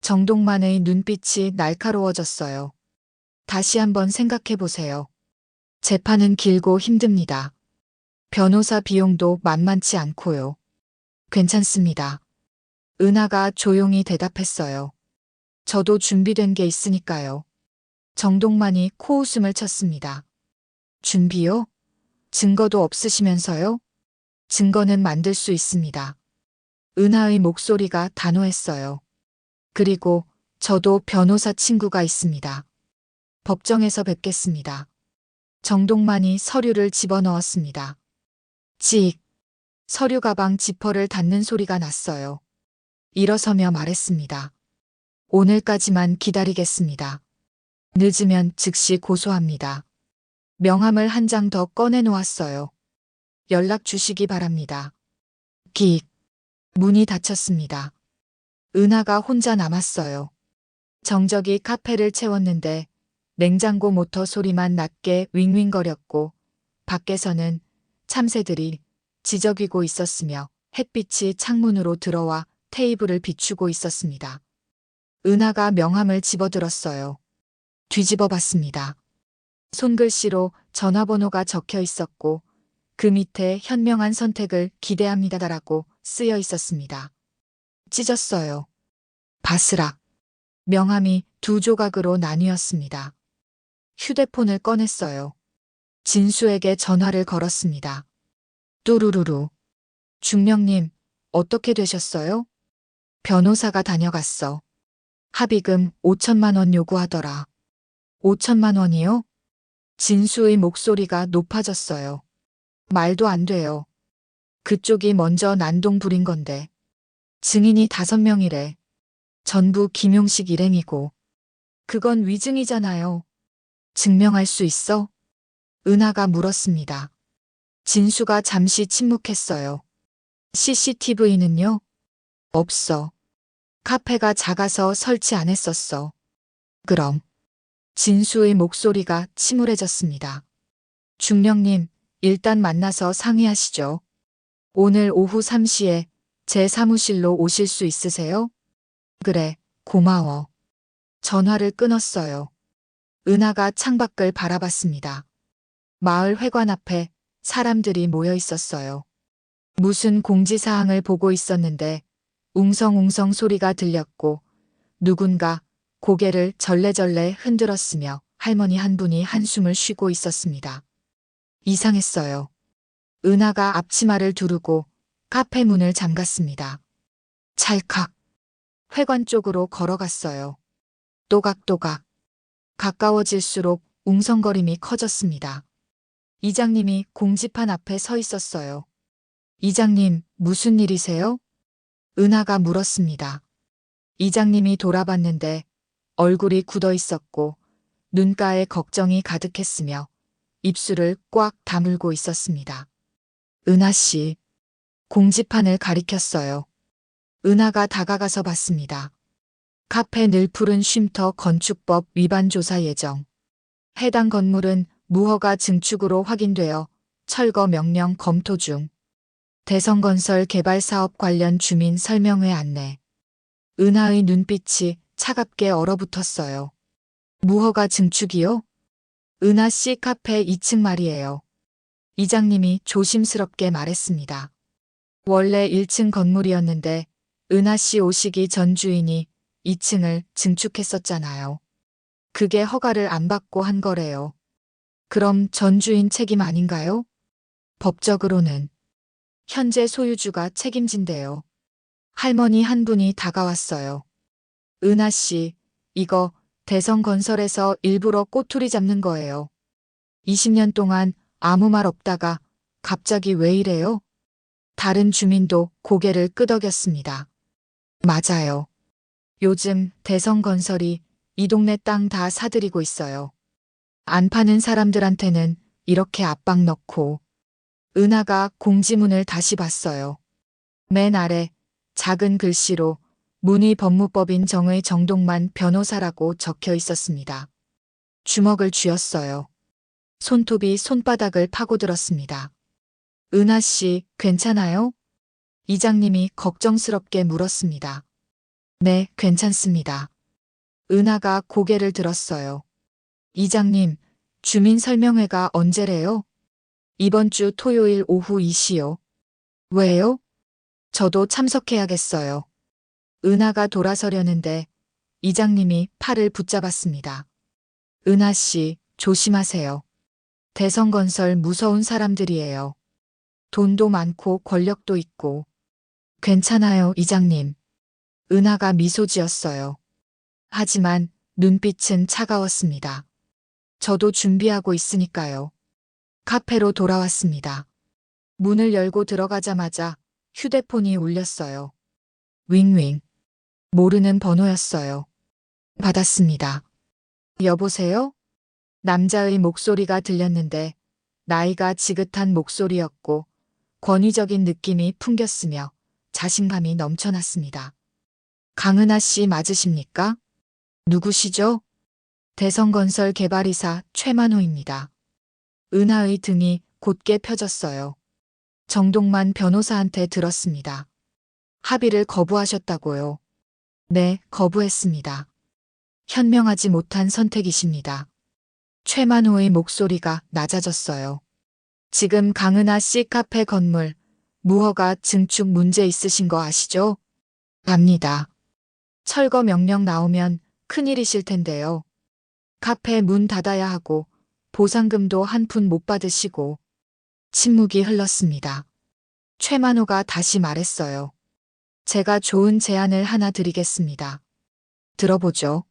정동만의 눈빛이 날카로워졌어요. 다시 한번 생각해 보세요. 재판은 길고 힘듭니다. 변호사 비용도 만만치 않고요. 괜찮습니다. 은하가 조용히 대답했어요. 저도 준비된 게 있으니까요. 정동만이 코웃음을 쳤습니다. 준비요? 증거도 없으시면서요? 증거는 만들 수 있습니다. 은하의 목소리가 단호했어요. 그리고 저도 변호사 친구가 있습니다. 법정에서 뵙겠습니다. 정동만이 서류를 집어넣었습니다. 직. 서류 가방 지퍼를 닫는 소리가 났어요. 일어서며 말했습니다. 오늘까지만 기다리겠습니다. 늦으면 즉시 고소합니다. 명함을 한 장 더 꺼내놓았어요. 연락 주시기 바랍니다. 긱. 문이 닫혔습니다. 은하가 혼자 남았어요. 정적이 카페를 채웠는데 냉장고 모터 소리만 낮게 윙윙거렸고 밖에서는 참새들이 지저귀고 있었으며 햇빛이 창문으로 들어와 테이블을 비추고 있었습니다. 은하가 명함을 집어들었어요. 뒤집어 봤습니다. 손글씨로 전화번호가 적혀 있었고 그 밑에 현명한 선택을 기대합니다라고 쓰여 있었습니다. 찢었어요. 바스락. 명함이 두 조각으로 나뉘었습니다. 휴대폰을 꺼냈어요. 진수에게 전화를 걸었습니다. 뚜루루루. 중령님, 어떻게 되셨어요? 변호사가 다녀갔어. 합의금 5천만 원 요구하더라. 5천만 원이요? 진수의 목소리가 높아졌어요. 말도 안 돼요. 그쪽이 먼저 난동 부린 건데. 증인이 5명이래. 전부 김용식 일행이고. 그건 위증이잖아요. 증명할 수 있어? 은하가 물었습니다. 진수가 잠시 침묵했어요. CCTV는요? 없어. 카페가 작아서 설치 안 했었어. 그럼. 진수의 목소리가 침울해졌습니다. 중령님, 일단 만나서 상의하시죠. 오늘 오후 3시에 제 사무실로 오실 수 있으세요? 그래, 고마워. 전화를 끊었어요. 은하가 창밖을 바라봤습니다. 마을 회관 앞에 사람들이 모여 있었어요. 무슨 공지사항을 보고 있었는데 웅성웅성 소리가 들렸고 누군가 고개를 절레절레 흔들었으며 할머니 한 분이 한숨을 쉬고 있었습니다. 이상했어요. 은하가 앞치마를 두르고 카페 문을 잠갔습니다. 찰칵. 회관 쪽으로 걸어갔어요. 또각또각. 가까워질수록 웅성거림이 커졌습니다. 이장님이 공지판 앞에 서 있었어요. 이장님, 무슨 일이세요? 은하가 물었습니다. 이장님이 돌아봤는데 얼굴이 굳어 있었고 눈가에 걱정이 가득했으며 입술을 꽉 다물고 있었습니다. 은하 씨. 공지판을 가리켰어요. 은하가 다가가서 봤습니다. 카페 늘푸른 쉼터 건축법 위반 조사 예정. 해당 건물은 무허가 증축으로 확인되어 철거 명령 검토 중. 대성건설 개발사업 관련 주민 설명회 안내. 은하의 눈빛이 차갑게 얼어붙었어요. 무허가 증축이요? 은하 씨 카페 2층 말이에요. 이장님이 조심스럽게 말했습니다. 원래 1층 건물이었는데 은하 씨 오시기 전 주인이 2층을 증축했었잖아요. 그게 허가를 안 받고 한 거래요. 그럼 전 주인 책임 아닌가요? 법적으로는. 현재 소유주가 책임진대요. 할머니 한 분이 다가왔어요. 은하 씨, 이거 대성건설에서 일부러 꼬투리 잡는 거예요. 20년 동안 아무 말 없다가 갑자기 왜 이래요? 다른 주민도 고개를 끄덕였습니다. 맞아요. 요즘 대성건설이 이 동네 땅 다 사들이고 있어요. 안 파는 사람들한테는 이렇게 압박 넣고. 은하가 공지문을 다시 봤어요. 맨 아래 작은 글씨로 문의법무법인 정의 정동만 변호사라고 적혀 있었습니다. 주먹을 쥐었어요. 손톱이 손바닥을 파고들었습니다. 은하 씨, 괜찮아요? 이장님이 걱정스럽게 물었습니다. 네, 괜찮습니다. 은하가 고개를 들었어요. 이장님, 주민설명회가 언제래요? 이번 주 토요일 오후 2시요. 왜요? 저도 참석해야겠어요. 은하가 돌아서려는데 이장님이 팔을 붙잡았습니다. 은하 씨, 조심하세요. 대성건설 무서운 사람들이에요. 돈도 많고 권력도 있고. 괜찮아요, 이장님. 은하가 미소 지었어요. 하지만 눈빛은 차가웠습니다. 저도 준비하고 있으니까요. 카페로 돌아왔습니다. 문을 열고 들어가자마자 휴대폰이 울렸어요. 윙윙. 모르는 번호였어요. 받았습니다. 여보세요? 남자의 목소리가 들렸는데 나이가 지긋한 목소리였고 권위적인 느낌이 풍겼으며 자신감이 넘쳐났습니다. 강은하 씨 맞으십니까? 누구시죠? 대성건설 개발이사 최만호입니다. 은하의 등이 곧게 펴졌어요. 정동만 변호사한테 들었습니다. 합의를 거부하셨다고요? 네, 거부했습니다. 현명하지 못한 선택이십니다. 최만호의 목소리가 낮아졌어요. 지금 강은하 씨 카페 건물, 무허가 증축 문제 있으신 거 아시죠? 압니다. 철거 명령 나오면 큰일이실 텐데요. 카페 문 닫아야 하고 보상금도 한 푼 못 받으시고. 침묵이 흘렀습니다. 최만호가 다시 말했어요. 제가 좋은 제안을 하나 드리겠습니다. 들어보죠.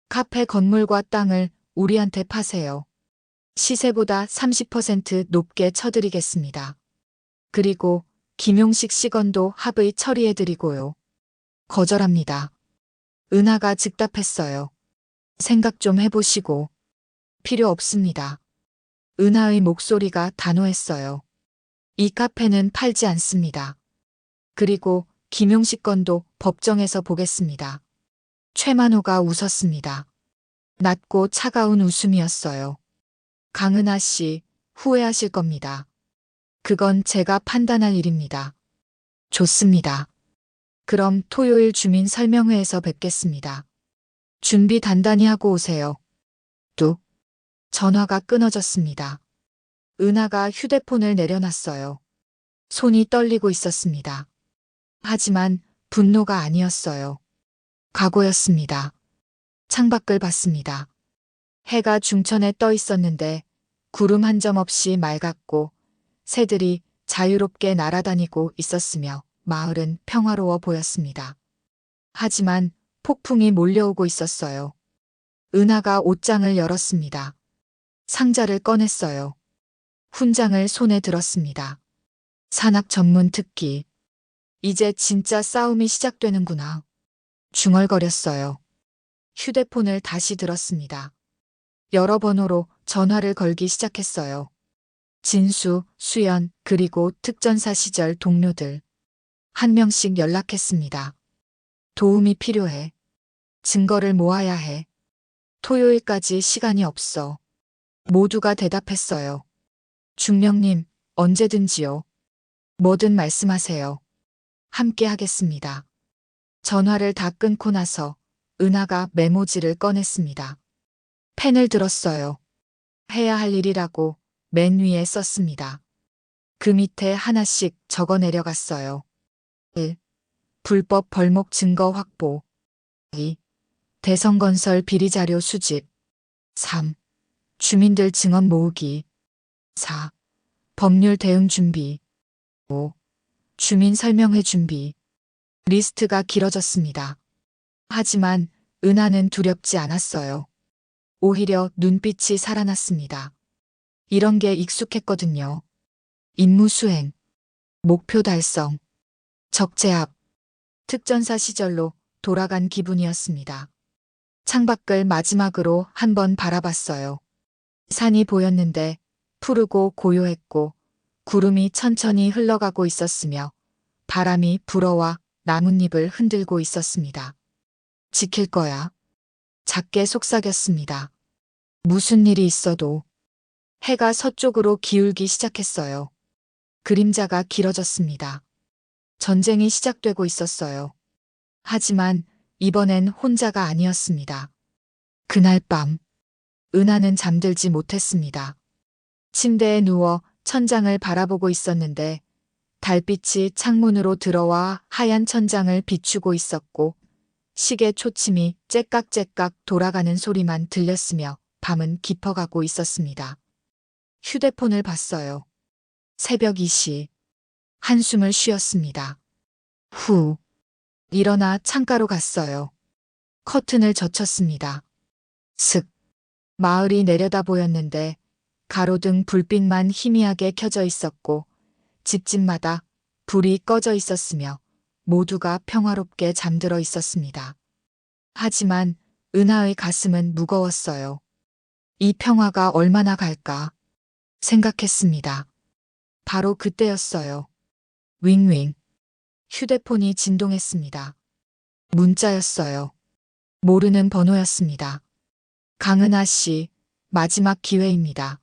카페 건물과 땅을 우리한테 파세요. 시세보다 30% 높게 쳐드리겠습니다. 그리고 김용식 씨건도 합의 처리해드리고요. 거절합니다. 은하가 즉답했어요. 생각 좀 해보시고. 필요 없습니다. 은하의 목소리가 단호했어요. 이 카페는 팔지 않습니다. 그리고 김용식 건도 법정에서 보겠습니다. 최만호가 웃었습니다. 낮고 차가운 웃음이었어요. 강은하 씨, 후회하실 겁니다. 그건 제가 판단할 일입니다. 좋습니다. 그럼 토요일 주민 설명회에서 뵙겠습니다. 준비 단단히 하고 오세요. 뚝. 전화가 끊어졌습니다. 은하가 휴대폰을 내려놨어요. 손이 떨리고 있었습니다. 하지만 분노가 아니었어요. 각오였습니다. 창밖을 봤습니다. 해가 중천에 떠 있었는데 구름 한 점 없이 맑았고 새들이 자유롭게 날아다니고 있었으며 마을은 평화로워 보였습니다. 하지만 폭풍이 몰려오고 있었어요. 은하가 옷장을 열었습니다. 상자를 꺼냈어요. 훈장을 손에 들었습니다. 산악 전문 특기. 이제 진짜 싸움이 시작되는구나. 중얼거렸어요. 휴대폰을 다시 들었습니다. 여러 번호로 전화를 걸기 시작했어요. 진수, 수연, 그리고 특전사 시절 동료들. 한 명씩 연락했습니다. 도움이 필요해. 증거를 모아야 해. 토요일까지 시간이 없어. 모두가 대답했어요. 중령님, 언제든지요. 뭐든 말씀하세요. 함께 하겠습니다. 전화를 다 끊고 나서 은하가 메모지를 꺼냈습니다. 펜을 들었어요. 해야 할 일이라고 맨 위에 썼습니다. 그 밑에 하나씩 적어 내려갔어요. 1. 불법 벌목 증거 확보. 2. 대성건설 비리자료 수집. 3. 주민들 증언 모으기. 4. 법률 대응 준비. 5. 주민 설명회 준비. 리스트가 길어졌습니다. 하지만 은하는 두렵지 않았어요. 오히려 눈빛이 살아났습니다. 이런 게 익숙했거든요. 임무 수행, 목표 달성, 적재합, 특전사 시절로 돌아간 기분이었습니다. 창밖을 마지막으로 한번 바라봤어요. 산이 보였는데 푸르고 고요했고 구름이 천천히 흘러가고 있었으며 바람이 불어와 나뭇잎을 흔들고 있었습니다. 지킬 거야. 작게 속삭였습니다. 무슨 일이 있어도. 해가 서쪽으로 기울기 시작했어요. 그림자가 길어졌습니다. 전쟁이 시작되고 있었어요. 하지만 이번엔 혼자가 아니었습니다. 그날 밤, 은하는 잠들지 못했습니다. 침대에 누워 천장을 바라보고 있었는데 달빛이 창문으로 들어와 하얀 천장을 비추고 있었고 시계 초침이 째깍째깍 돌아가는 소리만 들렸으며 밤은 깊어가고 있었습니다. 휴대폰을 봤어요. 새벽 2시. 한숨을 쉬었습니다. 후. 일어나 창가로 갔어요. 커튼을 젖혔습니다. 슥. 마을이 내려다 보였는데 가로등 불빛만 희미하게 켜져 있었고 집집마다 불이 꺼져 있었으며 모두가 평화롭게 잠들어 있었습니다. 하지만 은하의 가슴은 무거웠어요. 이 평화가 얼마나 갈까 생각했습니다. 바로 그때였어요. 윙윙. 휴대폰이 진동했습니다. 문자였어요. 모르는 번호였습니다. 강은하 씨, 마지막 기회입니다.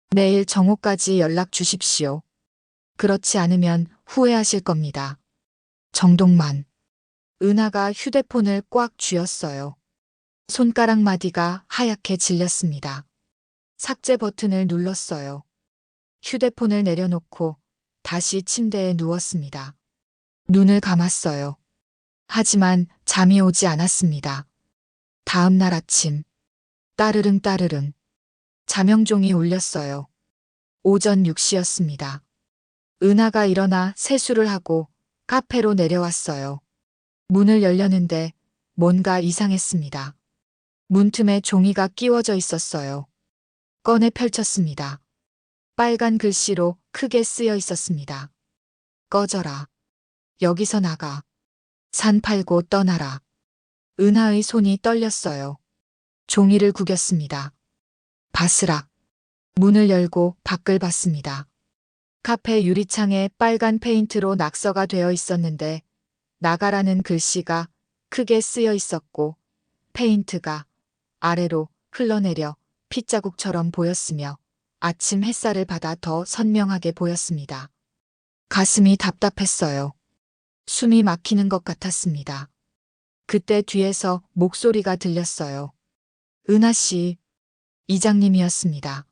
내일 정오까지 연락 주십시오. 그렇지 않으면 후회하실 겁니다. 정동만. 은하가 휴대폰을 꽉 쥐었어요. 손가락 마디가 하얗게 질렸습니다. 삭제 버튼을 눌렀어요. 휴대폰을 내려놓고 다시 침대에 누웠습니다. 눈을 감았어요. 하지만 잠이 오지 않았습니다. 다음 날 아침. 따르릉 따르릉. 자명종이 울렸어요. 오전 6시였습니다. 은하가 일어나 세수를 하고 카페로 내려왔어요. 문을 열려는데 뭔가 이상했습니다. 문틈에 종이가 끼워져 있었어요. 꺼내 펼쳤습니다. 빨간 글씨로 크게 쓰여 있었습니다. 꺼져라. 여기서 나가. 산 팔고 떠나라. 은하의 손이 떨렸어요. 종이를 구겼습니다. 바스락. 문을 열고 밖을 봤습니다. 카페 유리창에 빨간 페인트로 낙서가 되어 있었는데 나가라는 글씨가 크게 쓰여 있었고 페인트가 아래로 흘러내려 핏자국처럼 보였으며 아침 햇살을 받아 더 선명하게 보였습니다. 가슴이 답답했어요. 숨이 막히는 것 같았습니다. 그때 뒤에서 목소리가 들렸어요. 은하 씨, 이장님이었습니다.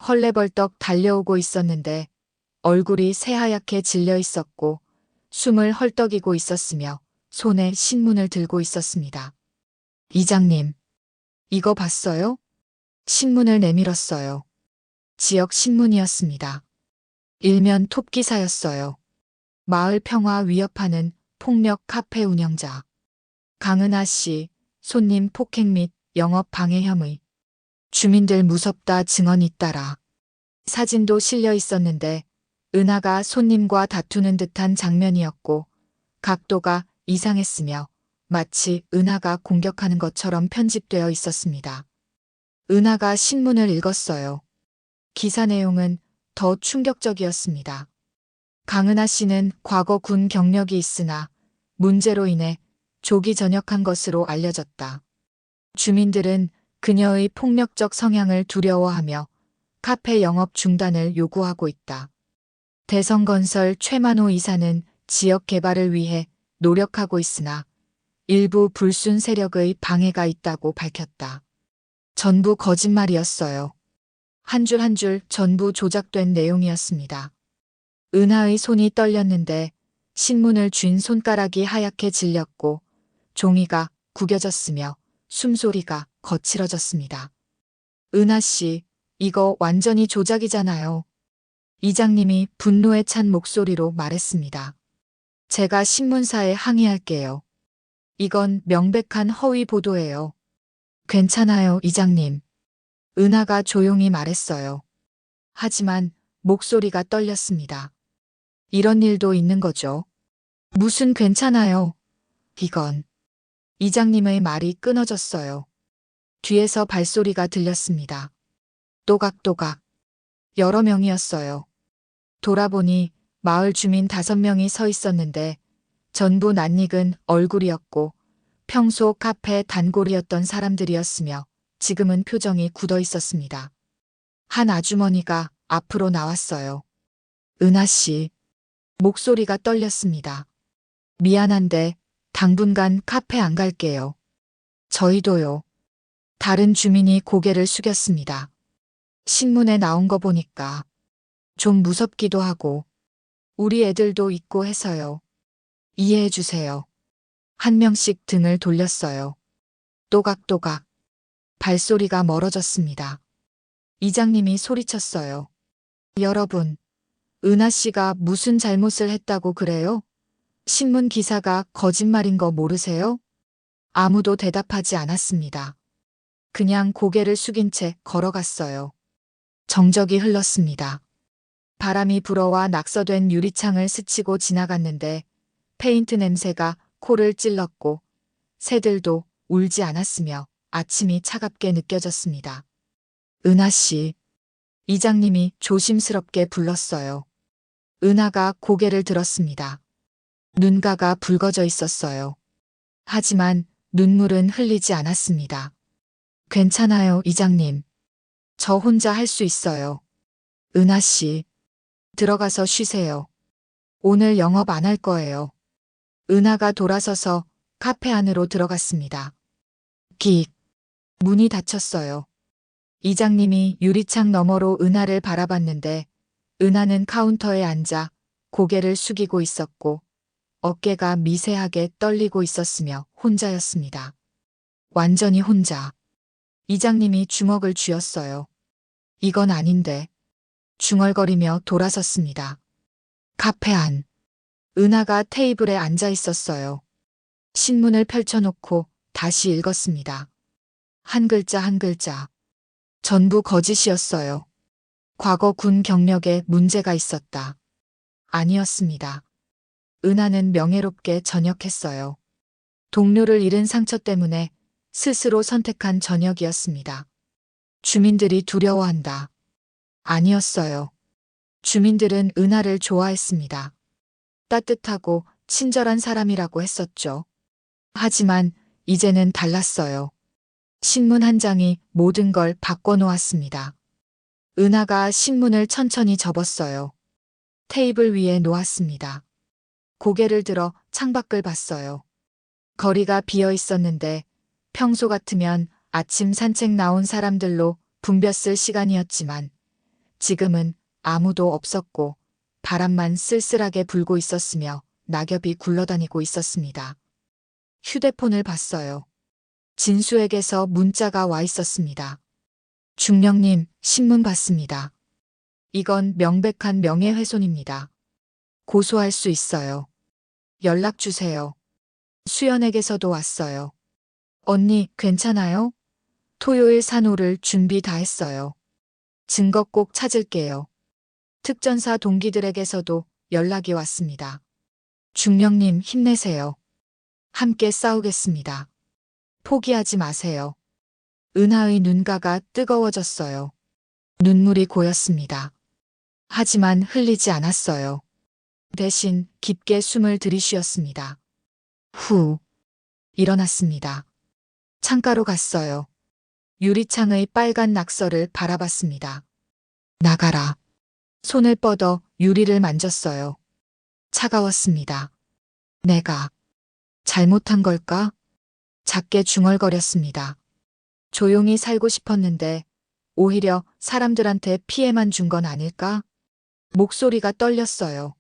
헐레벌떡 달려오고 있었는데 얼굴이 새하얗게 질려 있었고 숨을 헐떡이고 있었으며 손에 신문을 들고 있었습니다. 이장님, 이거 봤어요? 신문을 내밀었어요. 지역 신문이었습니다. 일면 톱기사였어요. 마을 평화 위협하는 폭력 카페 운영자. 강은하 씨, 손님 폭행 및 영업 방해 혐의. 주민들 무섭다 증언 잇따라. 사진도 실려 있었는데 은하가 손님과 다투는 듯한 장면이었고 각도가 이상했으며 마치 은하가 공격하는 것처럼 편집되어 있었습니다. 은하가 신문을 읽었어요. 기사 내용은 더 충격적이었습니다. 강은하 씨는 과거 군 경력이 있으나 문제로 인해 조기 전역한 것으로 알려졌다. 주민들은 그녀의 폭력적 성향을 두려워하며 카페 영업 중단을 요구하고 있다. 대성건설 최만호 이사는 지역 개발을 위해 노력하고 있으나 일부 불순 세력의 방해가 있다고 밝혔다. 전부 거짓말이었어요. 한 줄 한 줄 전부 조작된 내용이었습니다. 은하의 손이 떨렸는데 신문을 쥔 손가락이 하얗게 질렸고 종이가 구겨졌으며 숨소리가 거칠어졌습니다. 은하 씨, 이거 완전히 조작이잖아요. 이장님이 분노에 찬 목소리로 말했습니다. 제가 신문사에 항의할게요. 이건 명백한 허위 보도예요. 괜찮아요, 이장님. 은하가 조용히 말했어요. 하지만 목소리가 떨렸습니다. 이런 일도 있는 거죠. 무슨 괜찮아요. 이건. 이장님의 말이 끊어졌어요. 뒤에서 발소리가 들렸습니다. 또각또각. 여러 명이었어요. 돌아보니 마을 주민 5명이 서 있었는데 전부 낯익은 얼굴이었고 평소 카페 단골이었던 사람들이었으며 지금은 표정이 굳어 있었습니다. 한 아주머니가 앞으로 나왔어요. 은하 씨. 목소리가 떨렸습니다. 미안한데 당분간 카페 안 갈게요. 저희도요. 다른 주민이 고개를 숙였습니다. 신문에 나온 거 보니까 좀 무섭기도 하고 우리 애들도 있고 해서요. 이해해 주세요. 한 명씩 등을 돌렸어요. 또각또각. 발소리가 멀어졌습니다. 이장님이 소리쳤어요. 여러분, 은하 씨가 무슨 잘못을 했다고 그래요? 신문 기사가 거짓말인 거 모르세요? 아무도 대답하지 않았습니다. 그냥 고개를 숙인 채 걸어갔어요. 정적이 흘렀습니다. 바람이 불어와 낙서된 유리창을 스치고 지나갔는데 페인트 냄새가 코를 찔렀고 새들도 울지 않았으며 아침이 차갑게 느껴졌습니다. 은하 씨, 이장님이 조심스럽게 불렀어요. 은하가 고개를 들었습니다. 눈가가 붉어져 있었어요. 하지만 눈물은 흘리지 않았습니다. 괜찮아요, 이장님. 저 혼자 할 수 있어요. 은하 씨, 들어가서 쉬세요. 오늘 영업 안 할 거예요. 은하가 돌아서서 카페 안으로 들어갔습니다. 끽. 문이 닫혔어요. 이장님이 유리창 너머로 은하를 바라봤는데 은하는 카운터에 앉아 고개를 숙이고 있었고 어깨가 미세하게 떨리고 있었으며 혼자였습니다. 완전히 혼자. 이장님이 주먹을 쥐었어요. 이건 아닌데. 중얼거리며 돌아섰습니다. 카페 안. 은하가 테이블에 앉아 있었어요. 신문을 펼쳐놓고 다시 읽었습니다. 한 글자 한 글자. 전부 거짓이었어요. 과거 군 경력에 문제가 있었다. 아니었습니다. 은하는 명예롭게 전역했어요. 동료를 잃은 상처 때문에 스스로 선택한 전역이었습니다. 주민들이 두려워한다. 아니었어요. 주민들은 은하를 좋아했습니다. 따뜻하고 친절한 사람이라고 했었죠. 하지만 이제는 달랐어요. 신문 한 장이 모든 걸 바꿔놓았습니다. 은하가 신문을 천천히 접었어요. 테이블 위에 놓았습니다. 고개를 들어 창밖을 봤어요. 거리가 비어 있었는데 평소 같으면 아침 산책 나온 사람들로 붐볐을 시간이었지만 지금은 아무도 없었고 바람만 쓸쓸하게 불고 있었으며 낙엽이 굴러다니고 있었습니다. 휴대폰을 봤어요. 진수에게서 문자가 와 있었습니다. 중령님, 신문 봤습니다. 이건 명백한 명예훼손입니다. 고소할 수 있어요. 연락 주세요. 수연에게서도 왔어요. 언니, 괜찮아요? 토요일 산호를 준비 다 했어요. 증거 꼭 찾을게요. 특전사 동기들에게서도 연락이 왔습니다. 중령님, 힘내세요. 함께 싸우겠습니다. 포기하지 마세요. 은하의 눈가가 뜨거워졌어요. 눈물이 고였습니다. 하지만 흘리지 않았어요. 대신 깊게 숨을 들이쉬었습니다. 후. 일어났습니다. 창가로 갔어요. 유리창의 빨간 낙서를 바라봤습니다. 나가라. 손을 뻗어 유리를 만졌어요. 차가웠습니다. 내가 잘못한 걸까? 작게 중얼거렸습니다. 조용히 살고 싶었는데 오히려 사람들한테 피해만 준 건 아닐까? 목소리가 떨렸어요.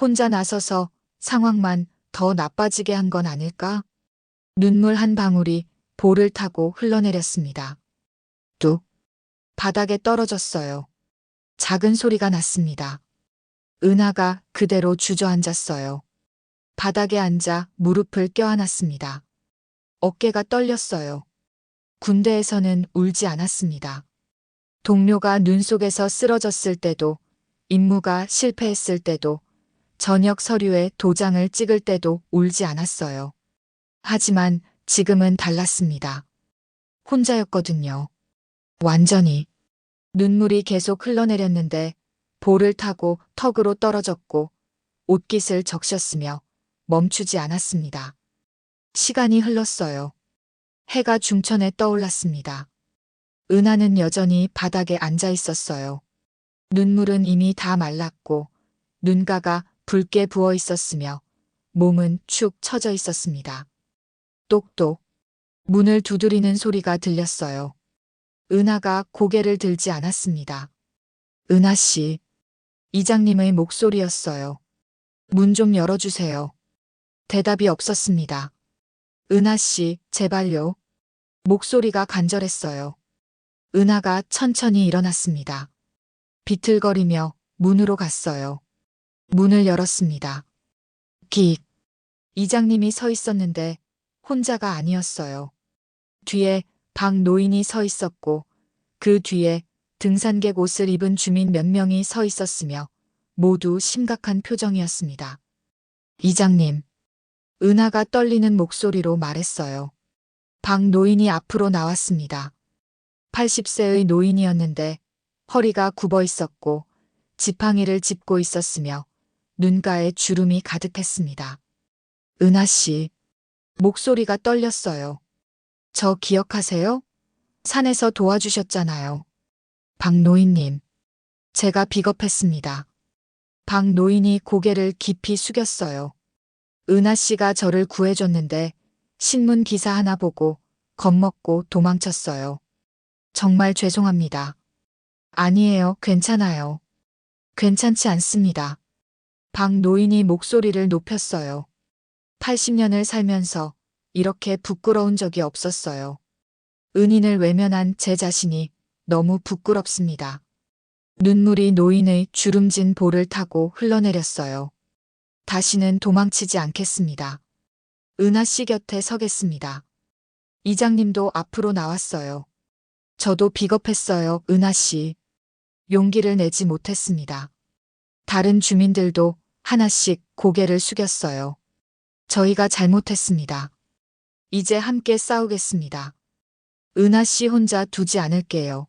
혼자 나서서 상황만 더 나빠지게 한 건 아닐까? 눈물 한 방울이 볼을 타고 흘러내렸습니다. 뚝. 바닥에 떨어졌어요. 작은 소리가 났습니다. 은하가 그대로 주저앉았어요. 바닥에 앉아 무릎을 껴안았습니다. 어깨가 떨렸어요. 군대에서는 울지 않았습니다. 동료가 눈 속에서 쓰러졌을 때도, 임무가 실패했을 때도, 전역 서류에 도장을 찍을 때도 울지 않았어요. 하지만 지금은 달랐습니다. 혼자였거든요. 완전히. 눈물이 계속 흘러내렸는데 볼을 타고 턱으로 떨어졌고 옷깃을 적셨으며 멈추지 않았습니다. 시간이 흘렀어요. 해가 중천에 떠올랐습니다. 은하는 여전히 바닥에 앉아 있었어요. 눈물은 이미 다 말랐고 눈가가 붉게 부어 있었으며 몸은 축 처져 있었습니다. 똑똑. 문을 두드리는 소리가 들렸어요. 은하가 고개를 들지 않았습니다. 은하 씨. 이장님의 목소리였어요. 문 좀 열어주세요. 대답이 없었습니다. 은하 씨, 제발요. 목소리가 간절했어요. 은하가 천천히 일어났습니다. 비틀거리며 문으로 갔어요. 문을 열었습니다. 긱. 이장님이 서 있었는데 혼자가 아니었어요. 뒤에 박 노인이 서 있었고 그 뒤에 등산객 옷을 입은 주민 몇 명이 서 있었으며 모두 심각한 표정이었습니다. 이장님, 은하가 떨리는 목소리로 말했어요. 박 노인이 앞으로 나왔습니다. 80세의 노인이었는데 허리가 굽어 있었고 지팡이를 짚고 있었으며 눈가에 주름이 가득했습니다. 은하 씨, 목소리가 떨렸어요. 저 기억하세요? 산에서 도와주셨잖아요. 박 노인님, 제가 비겁했습니다. 박 노인이 고개를 깊이 숙였어요. 은하 씨가 저를 구해줬는데 신문 기사 하나 보고 겁먹고 도망쳤어요. 정말 죄송합니다. 아니에요, 괜찮아요. 괜찮지 않습니다. 박 노인이 목소리를 높였어요. 80년을 살면서 이렇게 부끄러운 적이 없었어요. 은인을 외면한 제 자신이 너무 부끄럽습니다. 눈물이 노인의 주름진 볼을 타고 흘러내렸어요. 다시는 도망치지 않겠습니다. 은하 씨 곁에 서겠습니다. 이장님도 앞으로 나왔어요. 저도 비겁했어요, 은하 씨. 용기를 내지 못했습니다. 다른 주민들도 하나씩 고개를 숙였어요. 저희가 잘못했습니다. 이제 함께 싸우겠습니다. 은하 씨 혼자 두지 않을게요.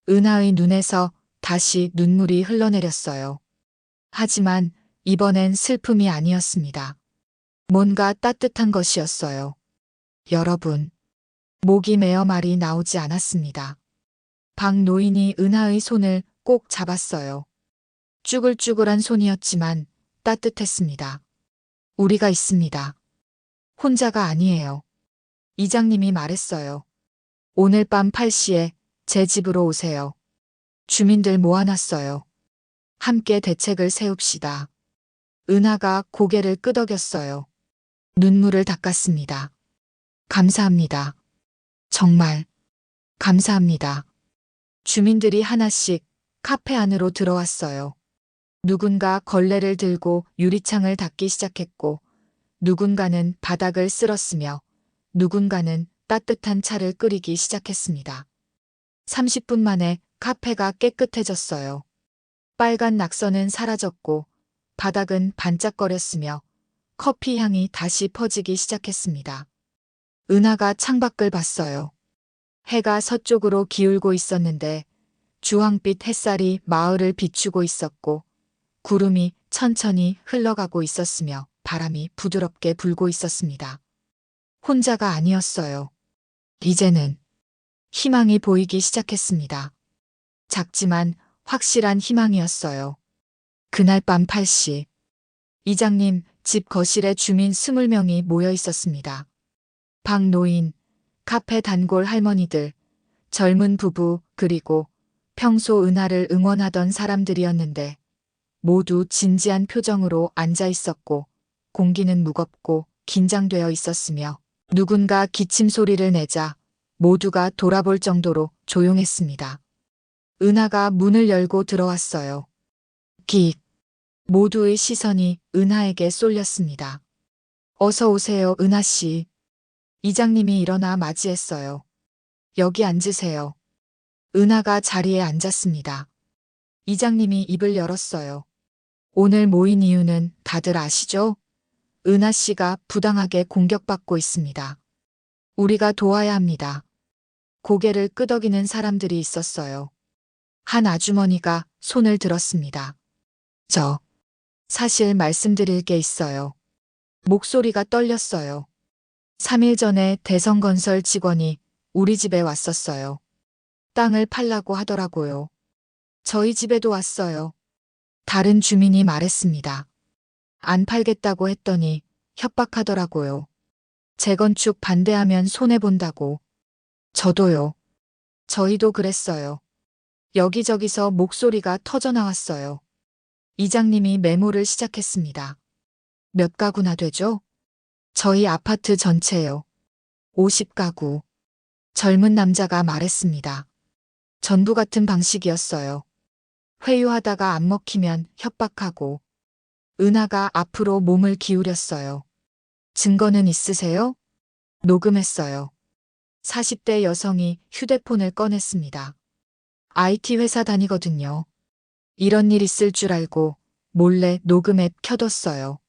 은하의 눈에서 다시 눈물이 흘러내렸어요. 하지만 이번엔 슬픔이 아니었습니다. 뭔가 따뜻한 것이었어요. 여러분, 목이 메어 말이 나오지 않았습니다. 박 노인이 은하의 손을 꼭 잡았어요. 쭈글쭈글한 손이었지만 따뜻했습니다. 우리가 있습니다. 혼자가 아니에요. 이장님이 말했어요. 오늘 밤 8시에 제 집으로 오세요. 주민들 모아놨어요. 함께 대책을 세웁시다. 은하가 고개를 끄덕였어요. 눈물을 닦았습니다. 감사합니다. 정말 감사합니다. 주민들이 하나씩 카페 안으로 들어왔어요. 누군가 걸레를 들고 유리창을 닦기 시작했고 누군가는 바닥을 쓸었으며 누군가는 따뜻한 차를 끓이기 시작했습니다. 30분 만에 카페가 깨끗해졌어요. 빨간 낙서는 사라졌고 바닥은 반짝거렸으며 커피 향이 다시 퍼지기 시작했습니다. 은하가 창밖을 봤어요. 해가 서쪽으로 기울고 있었는데 주황빛 햇살이 마을을 비추고 있었고 구름이 천천히 흘러가고 있었으며 바람이 부드럽게 불고 있었습니다. 혼자가 아니었어요. 이제는 희망이 보이기 시작했습니다. 작지만 확실한 희망이었어요. 그날 밤 8시, 이장님 집 거실에 주민 20명이 모여 있었습니다. 박 노인, 카페 단골 할머니들, 젊은 부부, 그리고 평소 은하를 응원하던 사람들이었는데 모두 진지한 표정으로 앉아 있었고 공기는 무겁고 긴장되어 있었으며 누군가 기침 소리를 내자 모두가 돌아볼 정도로 조용했습니다. 은하가 문을 열고 들어왔어요. 끽. 모두의 시선이 은하에게 쏠렸습니다. 어서 오세요, 은하 씨. 이장님이 일어나 맞이했어요. 여기 앉으세요. 은하가 자리에 앉았습니다. 이장님이 입을 열었어요. 오늘 모인 이유는 다들 아시죠? 은하 씨가 부당하게 공격받고 있습니다. 우리가 도와야 합니다. 고개를 끄덕이는 사람들이 있었어요. 한 아주머니가 손을 들었습니다. 사실 말씀드릴 게 있어요. 목소리가 떨렸어요. 3일 전에 대성건설 직원이 우리 집에 왔었어요. 땅을 팔라고 하더라고요. 저희 집에도 왔어요. 다른 주민이 말했습니다. 안 팔겠다고 했더니 협박하더라고요. 재건축 반대하면 손해본다고. 저도요. 저희도 그랬어요. 여기저기서 목소리가 터져나왔어요. 이장님이 메모를 시작했습니다. 몇 가구나 되죠? 저희 아파트 전체요. 50가구. 젊은 남자가 말했습니다. 전부 같은 방식이었어요. 회유하다가 안 먹히면 협박하고. 은하가 앞으로 몸을 기울였어요. 증거는 있으세요? 녹음했어요. 40대 여성이 휴대폰을 꺼냈습니다. IT 회사 다니거든요. 이런 일 있을 줄 알고 몰래 녹음 앱 켜뒀어요.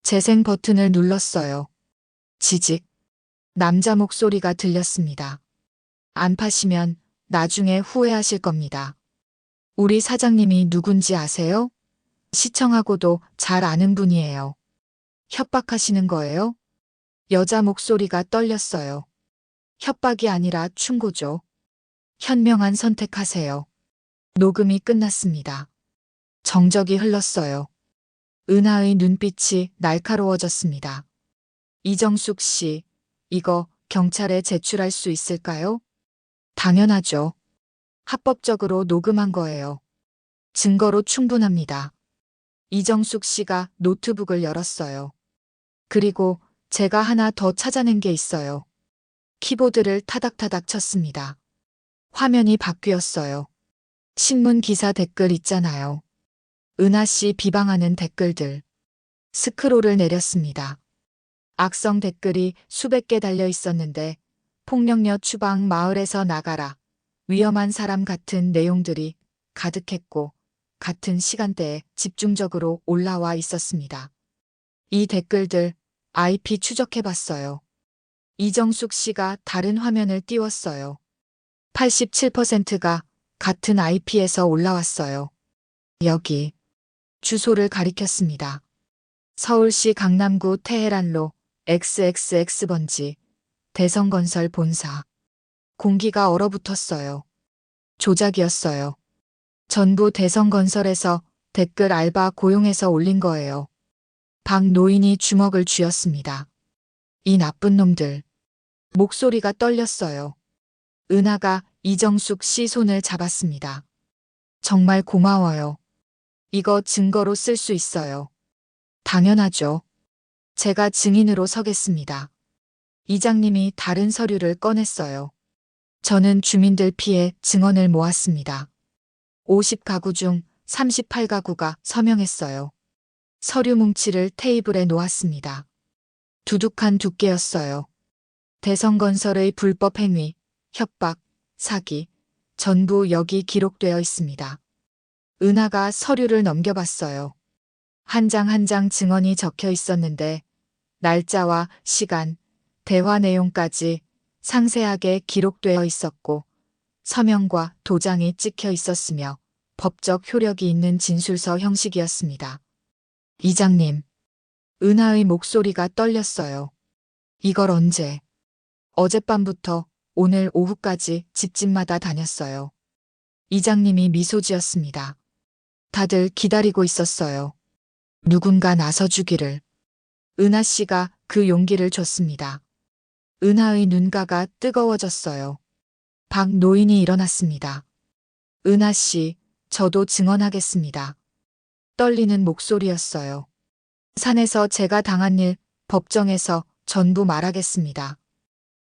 재생 버튼을 눌렀어요. 지직. 남자 목소리가 들렸습니다. 안 파시면 나중에 후회하실 겁니다. 우리 사장님이 누군지 아세요? 시청하고도 잘 아는 분이에요. 협박하시는 거예요? 여자 목소리가 떨렸어요. 협박이 아니라 충고죠. 현명한 선택하세요. 녹음이 끝났습니다. 정적이 흘렀어요. 은하의 눈빛이 날카로워졌습니다. 이정숙 씨, 이거 경찰에 제출할 수 있을까요? 당연하죠. 합법적으로 녹음한 거예요. 증거로 충분합니다. 이정숙 씨가 노트북을 열었어요. 그리고 제가 하나 더 찾아낸 게 있어요. 키보드를 타닥타닥 쳤습니다. 화면이 바뀌었어요. 신문 기사 댓글 있잖아요. 은하 씨 비방하는 댓글들. 스크롤을 내렸습니다. 악성 댓글이 수백 개 달려 있었는데 폭력녀 추방 마을에서 나가라. 위험한 사람 같은 내용들이 가득했고 같은 시간대에 집중적으로 올라와 있었습니다. 이 댓글들 IP 추적해봤어요. 이정숙 씨가 다른 화면을 띄웠어요. 87%가 같은 IP에서 올라왔어요. 여기 주소를 가리켰습니다. 서울시 강남구 테헤란로 XXX번지 대성건설 본사. 공기가 얼어붙었어요. 조작이었어요. 전부 대성건설에서 댓글 알바 고용해서 올린 거예요. 박 노인이 주먹을 쥐었습니다. 이 나쁜 놈들. 목소리가 떨렸어요. 은하가 이정숙 씨 손을 잡았습니다. 정말 고마워요. 이거 증거로 쓸 수 있어요. 당연하죠. 제가 증인으로 서겠습니다. 이장님이 다른 서류를 꺼냈어요. 저는 주민들 피해 증언을 모았습니다. 50가구 중 38가구가 서명했어요. 서류 뭉치를 테이블에 놓았습니다. 두둑한 두께였어요. 대성건설의 불법 행위, 협박, 사기, 전부 여기 기록되어 있습니다. 은하가 서류를 넘겨봤어요. 한 장 한 장 증언이 적혀 있었는데 날짜와 시간, 대화 내용까지 상세하게 기록되어 있었고 서명과 도장이 찍혀 있었으며 법적 효력이 있는 진술서 형식이었습니다. 이장님, 은하의 목소리가 떨렸어요. 이걸 언제? 어젯밤부터 오늘 오후까지 집집마다 다녔어요. 이장님이 미소 지었습니다. 다들 기다리고 있었어요. 누군가 나서주기를. 은하 씨가 그 용기를 줬습니다. 은하의 눈가가 뜨거워졌어요. 박 노인이 일어났습니다. 은하 씨, 저도 증언하겠습니다. 떨리는 목소리였어요. 산에서 제가 당한 일, 법정에서 전부 말하겠습니다.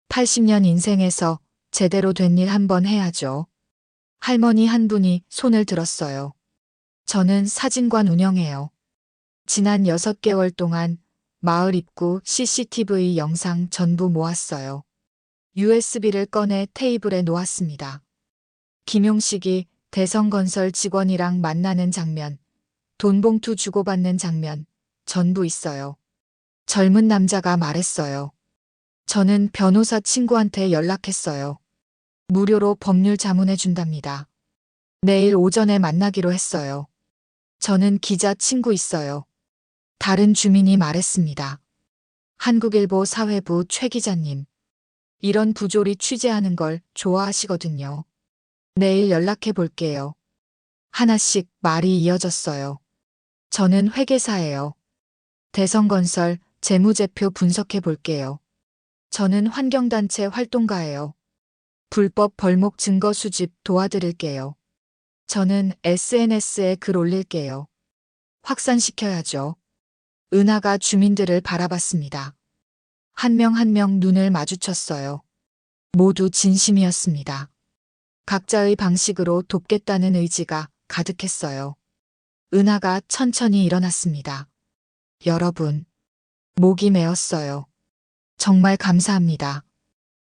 80년 인생에서 제대로 된 일 한번 해야죠. 할머니 한 분이 손을 들었어요. 저는 사진관 운영해요. 지난 6개월 동안 마을 입구 CCTV 영상 전부 모았어요. USB를 꺼내 테이블에 놓았습니다. 김용식이 대성건설 직원이랑 만나는 장면, 돈봉투 주고받는 장면, 전부 있어요. 젊은 남자가 말했어요. 저는 변호사 친구한테 연락했어요. 무료로 법률 자문해 준답니다. 내일 오전에 만나기로 했어요. 저는 기자 친구 있어요. 다른 주민이 말했습니다. 한국일보 사회부 최 기자님. 이런 부조리 취재하는 걸 좋아하시거든요. 내일 연락해 볼게요. 하나씩 말이 이어졌어요. 저는 회계사예요. 대성건설 재무제표 분석해 볼게요. 저는 환경단체 활동가예요. 불법 벌목 증거 수집 도와드릴게요. 저는 SNS에 글 올릴게요. 확산시켜야죠. 은하가 주민들을 바라봤습니다. 한 명 한 명 눈을 마주쳤어요. 모두 진심이었습니다. 각자의 방식으로 돕겠다는 의지가 가득했어요. 은하가 천천히 일어났습니다. 여러분, 목이 메었어요. 정말 감사합니다.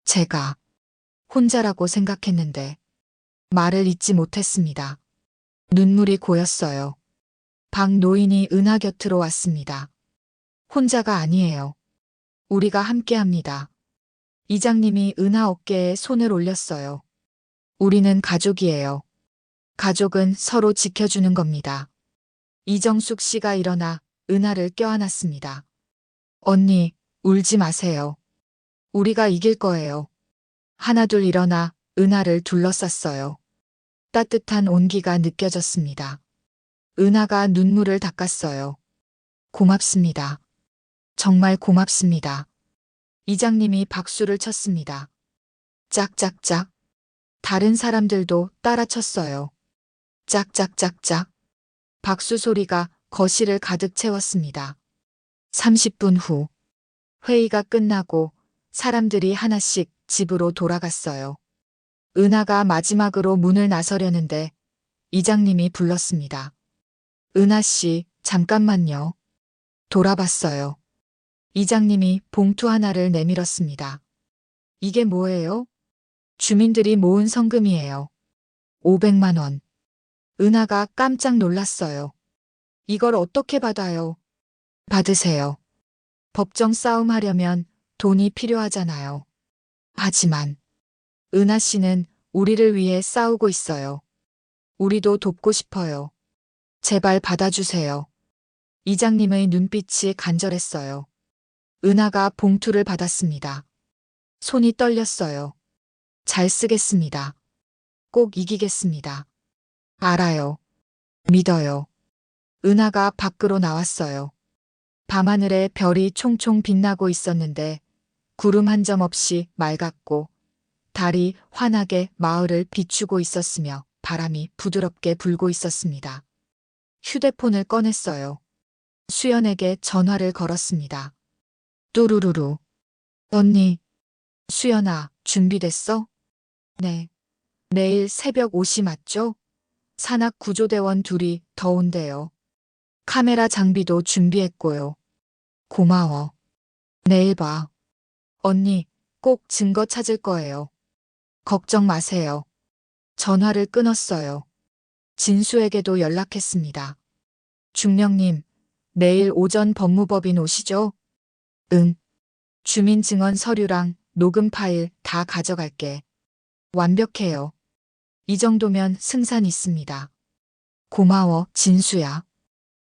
제가 혼자라고 생각했는데 말을 잇지 못했습니다. 눈물이 고였어요. 박 노인이 은하 곁으로 왔습니다. 혼자가 아니에요. 우리가 함께합니다. 이장님이 은하 어깨에 손을 올렸어요. 우리는 가족이에요. 가족은 서로 지켜주는 겁니다. 이정숙 씨가 일어나 은하를 껴안았습니다. 언니, 울지 마세요. 우리가 이길 거예요. 하나둘 일어나 은하를 둘러쌌어요. 따뜻한 온기가 느껴졌습니다. 은하가 눈물을 닦았어요. 고맙습니다. 정말 고맙습니다. 이장님이 박수를 쳤습니다. 짝짝짝. 다른 사람들도 따라 쳤어요. 짝짝짝짝. 박수 소리가 거실을 가득 채웠습니다. 30분 후. 회의가 끝나고 사람들이 하나씩 집으로 돌아갔어요. 은하가 마지막으로 문을 나서려는데 이장님이 불렀습니다. 은하 씨, 잠깐만요. 돌아봤어요. 이장님이 봉투 하나를 내밀었습니다. 이게 뭐예요? 주민들이 모은 성금이에요. 500만 원. 은하가 깜짝 놀랐어요. 이걸 어떻게 받아요? 받으세요. 법정 싸움 하려면 돈이 필요하잖아요. 하지만 은하 씨는 우리를 위해 싸우고 있어요. 우리도 돕고 싶어요. 제발 받아주세요. 이장님의 눈빛이 간절했어요. 은하가 봉투를 받았습니다. 손이 떨렸어요. 잘 쓰겠습니다. 꼭 이기겠습니다. 알아요. 믿어요. 은하가 밖으로 나왔어요. 밤하늘에 별이 총총 빛나고 있었는데 구름 한 점 없이 맑았고 달이 환하게 마을을 비추고 있었으며 바람이 부드럽게 불고 있었습니다. 휴대폰을 꺼냈어요. 수연에게 전화를 걸었습니다. 뚜루루루. 언니. 수연아, 준비됐어? 네. 내일 새벽 5시 맞죠? 산악 구조대원 둘이 더 온대요. 카메라 장비도 준비했고요. 고마워. 내일 봐. 언니, 꼭 증거 찾을 거예요. 걱정 마세요. 전화를 끊었어요. 진수에게도 연락했습니다. 중령님, 내일 오전 법무법인 오시죠? 응. 주민증언 서류랑 녹음 파일 다 가져갈게. 완벽해요. 이 정도면 승산 있습니다. 고마워, 진수야.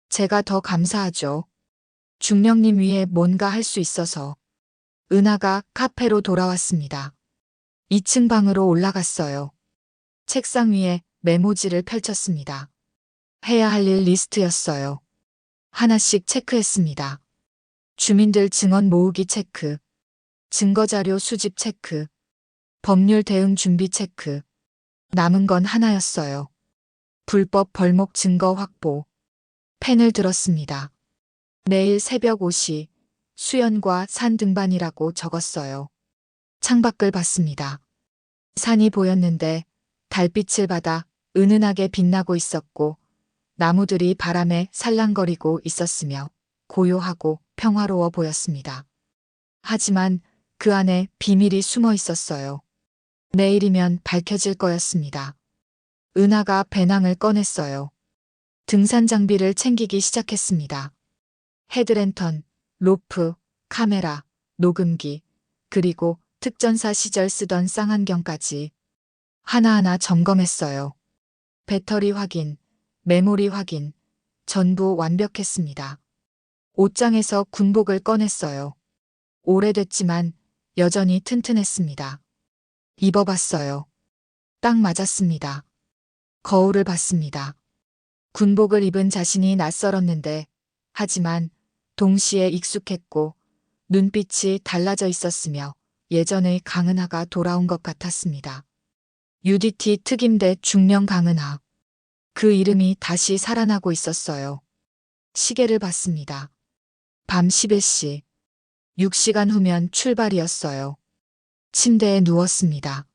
제가 더 감사하죠. 중령님 위해 뭔가 할 수 있어서. 은하가 카페로 돌아왔습니다. 2층 방으로 올라갔어요. 책상 위에 메모지를 펼쳤습니다. 해야 할 일 리스트였어요. 하나씩 체크했습니다. 주민들 증언 모으기 체크, 증거자료 수집 체크, 법률 대응 준비 체크. 남은 건 하나였어요. 불법 벌목 증거 확보. 펜을 들었습니다. 내일 새벽 5시 수연과 산 등반이라고 적었어요. 창밖을 봤습니다. 산이 보였는데 달빛을 받아 은은하게 빛나고 있었고 나무들이 바람에 살랑거리고 있었으며 고요하고 평화로워 보였습니다. 하지만 그 안에 비밀이 숨어 있었어요. 내일이면 밝혀질 거였습니다. 은하가 배낭을 꺼냈어요. 등산 장비를 챙기기 시작했습니다. 헤드랜턴, 로프, 카메라, 녹음기, 그리고 특전사 시절 쓰던 쌍안경까지 하나하나 점검했어요. 배터리 확인, 메모리 확인, 전부 완벽했습니다. 옷장에서 군복을 꺼냈어요. 오래됐지만 여전히 튼튼했습니다. 입어봤어요. 딱 맞았습니다. 거울을 봤습니다. 군복을 입은 자신이 낯설었는데 하지만 동시에 익숙했고 눈빛이 달라져 있었으며 예전의 강은하가 돌아온 것 같았습니다. UDT 특임대 중령 강은하. 그 이름이 다시 살아나고 있었어요. 시계를 봤습니다. 밤 11시. 6시간 후면 출발이었어요. 침대에 누웠습니다.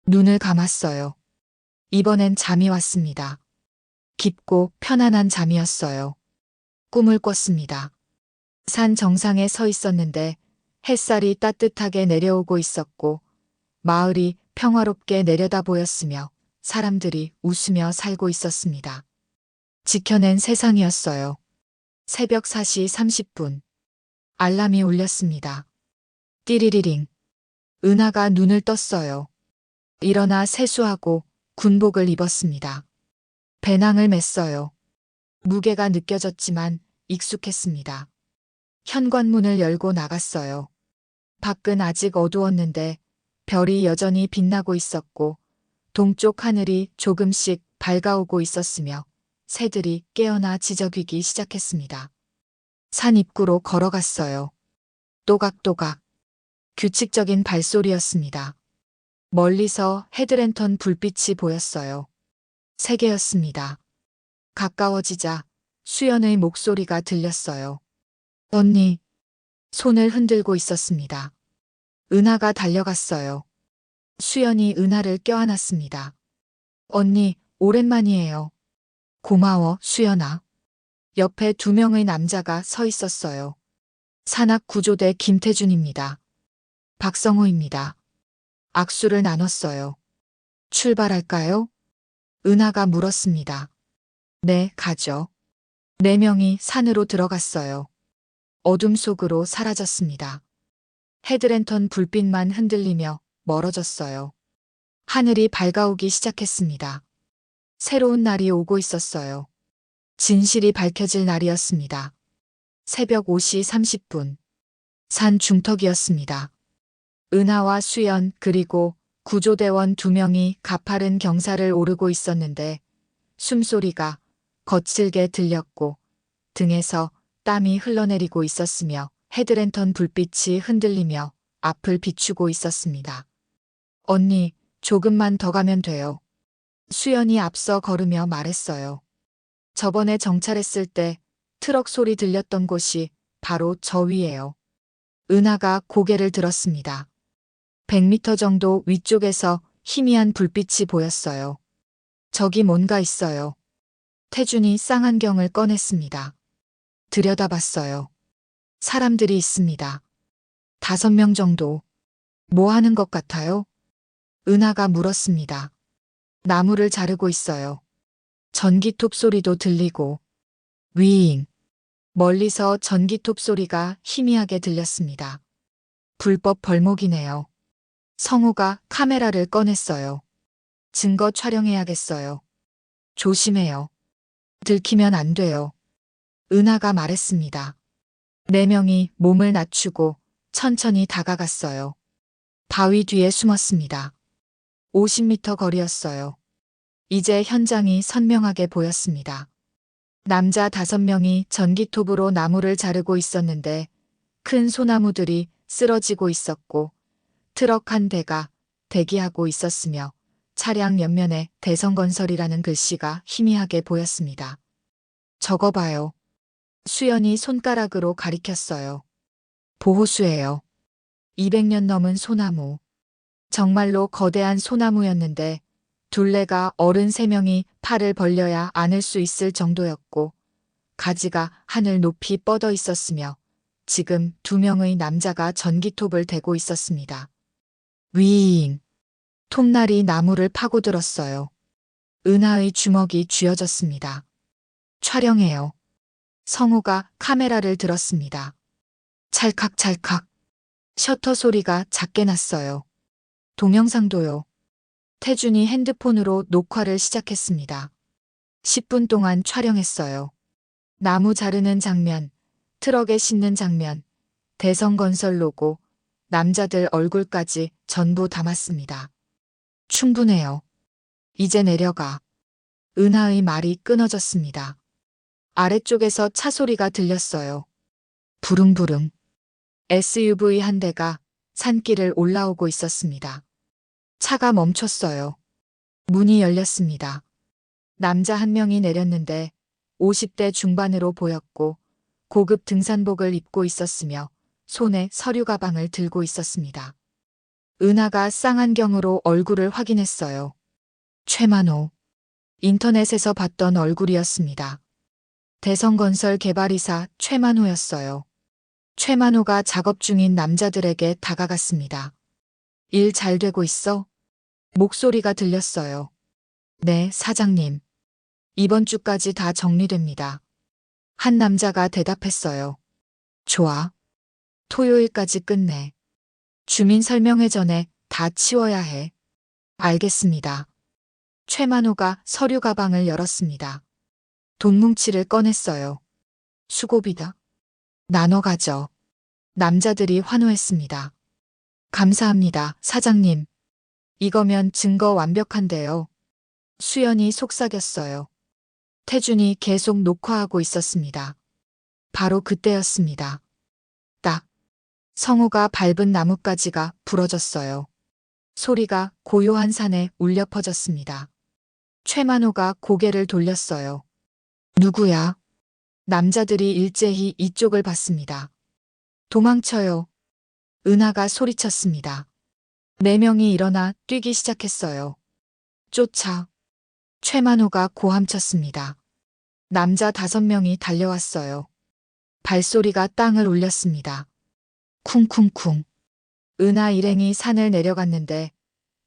눈을 감았어요. 이번엔 잠이 왔습니다. 깊고 편안한 잠이었어요. 꿈을 꿨습니다. 산 정상에 서 있었는데 햇살이 따뜻하게 내려오고 있었고 마을이 평화롭게 내려다 보였으며 사람들이 웃으며 살고 있었습니다. 지켜낸 세상이었어요. 새벽 4시 30분. 알람이 울렸습니다. 띠리리링. 은하가 눈을 떴어요. 일어나 세수하고 군복을 입었습니다. 배낭을 맸어요. 무게가 느껴졌지만 익숙했습니다. 현관문을 열고 나갔어요. 밖은 아직 어두웠는데 별이 여전히 빛나고 있었고 동쪽 하늘이 조금씩 밝아오고 있었으며 새들이 깨어나 지저귀기 시작했습니다. 산 입구로 걸어갔어요. 또각또각. 규칙적인 발소리였습니다. 멀리서 헤드랜턴 불빛이 보였어요. 3개였습니다. 가까워지자 수연의 목소리가 들렸어요. 언니. 손을 흔들고 있었습니다. 은하가 달려갔어요. 수연이 은하를 껴안았습니다. 언니, 오랜만이에요. 고마워, 수연아. 옆에 2명의 남자가 서 있었어요. 산악구조대 김태준입니다. 박성호입니다. 악수를 나눴어요. 출발할까요? 은하가 물었습니다. 네, 가죠. 4명이 산으로 들어갔어요. 어둠 속으로 사라졌습니다. 헤드랜턴 불빛만 흔들리며 멀어졌어요. 하늘이 밝아오기 시작했습니다. 새로운 날이 오고 있었어요. 진실이 밝혀질 날이었습니다. 새벽 5시 30분. 산 중턱이었습니다. 은하와 수연 그리고 구조대원 2명이 가파른 경사를 오르고 있었는데 숨소리가 거칠게 들렸고 등에서 땀이 흘러내리고 있었으며 헤드랜턴 불빛이 흔들리며 앞을 비추고 있었습니다. 언니, 조금만 더 가면 돼요. 수연이 앞서 걸으며 말했어요. 저번에 정찰했을 때 트럭 소리 들렸던 곳이 바로 저 위예요. 은하가 고개를 들었습니다. 100m 정도 위쪽에서 희미한 불빛이 보였어요. 저기 뭔가 있어요. 태준이 쌍안경을 꺼냈습니다. 들여다봤어요. 사람들이 있습니다. 5명 정도. 뭐 하는 것 같아요? 은하가 물었습니다. 나무를 자르고 있어요. 전기톱 소리도 들리고. 위잉. 멀리서 전기톱 소리가 희미하게 들렸습니다. 불법 벌목이네요. 성우가 카메라를 꺼냈어요. 증거 촬영해야겠어요. 조심해요. 들키면 안 돼요. 은하가 말했습니다. 4명이 몸을 낮추고 천천히 다가갔어요. 바위 뒤에 숨었습니다. 50m 거리였어요. 이제 현장이 선명하게 보였습니다. 남자 5명이 전기톱으로 나무를 자르고 있었는데 큰 소나무들이 쓰러지고 있었고 트럭 한 대가 대기하고 있었으며 차량 옆면에 대성건설이라는 글씨가 희미하게 보였습니다. 저거 봐요. 수연이 손가락으로 가리켰어요. 보호수예요. 200년 넘은 소나무. 정말로 거대한 소나무였는데 둘레가 어른 3명이 팔을 벌려야 안을 수 있을 정도였고 가지가 하늘 높이 뻗어 있었으며 지금 2명의 남자가 전기톱을 대고 있었습니다. 위잉. 톱날이 나무를 파고들었어요. 은하의 주먹이 쥐어졌습니다. 촬영해요. 성우가 카메라를 들었습니다. 찰칵찰칵. 셔터 소리가 작게 났어요. 동영상도요. 태준이 핸드폰으로 녹화를 시작했습니다. 10분 동안 촬영했어요. 나무 자르는 장면, 트럭에 싣는 장면, 대성건설 로고, 남자들 얼굴까지 전부 담았습니다. 충분해요. 이제 내려가. 은하의 말이 끊어졌습니다. 아래쪽에서 차 소리가 들렸어요. 부릉부릉. SUV 한 대가 산길을 올라오고 있었습니다. 차가 멈췄어요. 문이 열렸습니다. 남자 1명이 내렸는데 50대 중반으로 보였고 고급 등산복을 입고 있었으며 손에 서류 가방을 들고 있었습니다. 은하가 쌍안경으로 얼굴을 확인했어요. 최만호. 인터넷에서 봤던 얼굴이었습니다. 대성건설 개발이사 최만호였어요. 최만호가 작업 중인 남자들에게 다가갔습니다. 일 잘 되고 있어? 목소리가 들렸어요. 네, 사장님. 이번 주까지 다 정리됩니다. 한 남자가 대답했어요. 좋아. 토요일까지 끝내. 주민 설명회 전에 다 치워야 해. 알겠습니다. 최만호가 서류 가방을 열었습니다. 돈 뭉치를 꺼냈어요. 수고비다. 나눠 가져. 남자들이 환호했습니다. 감사합니다, 사장님. 이거면 증거 완벽한데요. 수연이 속삭였어요. 태준이 계속 녹화하고 있었습니다. 바로 그때였습니다. 딱. 성우가 밟은 나뭇가지가 부러졌어요. 소리가 고요한 산에 울려 퍼졌습니다. 최만호가 고개를 돌렸어요. 누구야? 남자들이 일제히 이쪽을 봤습니다. 도망쳐요. 은하가 소리쳤습니다. 4명이 일어나 뛰기 시작했어요. 쫓아. 최만호가 고함쳤습니다. 남자 5명이 달려왔어요. 발소리가 땅을 울렸습니다. 쿵쿵쿵. 은하 일행이 산을 내려갔는데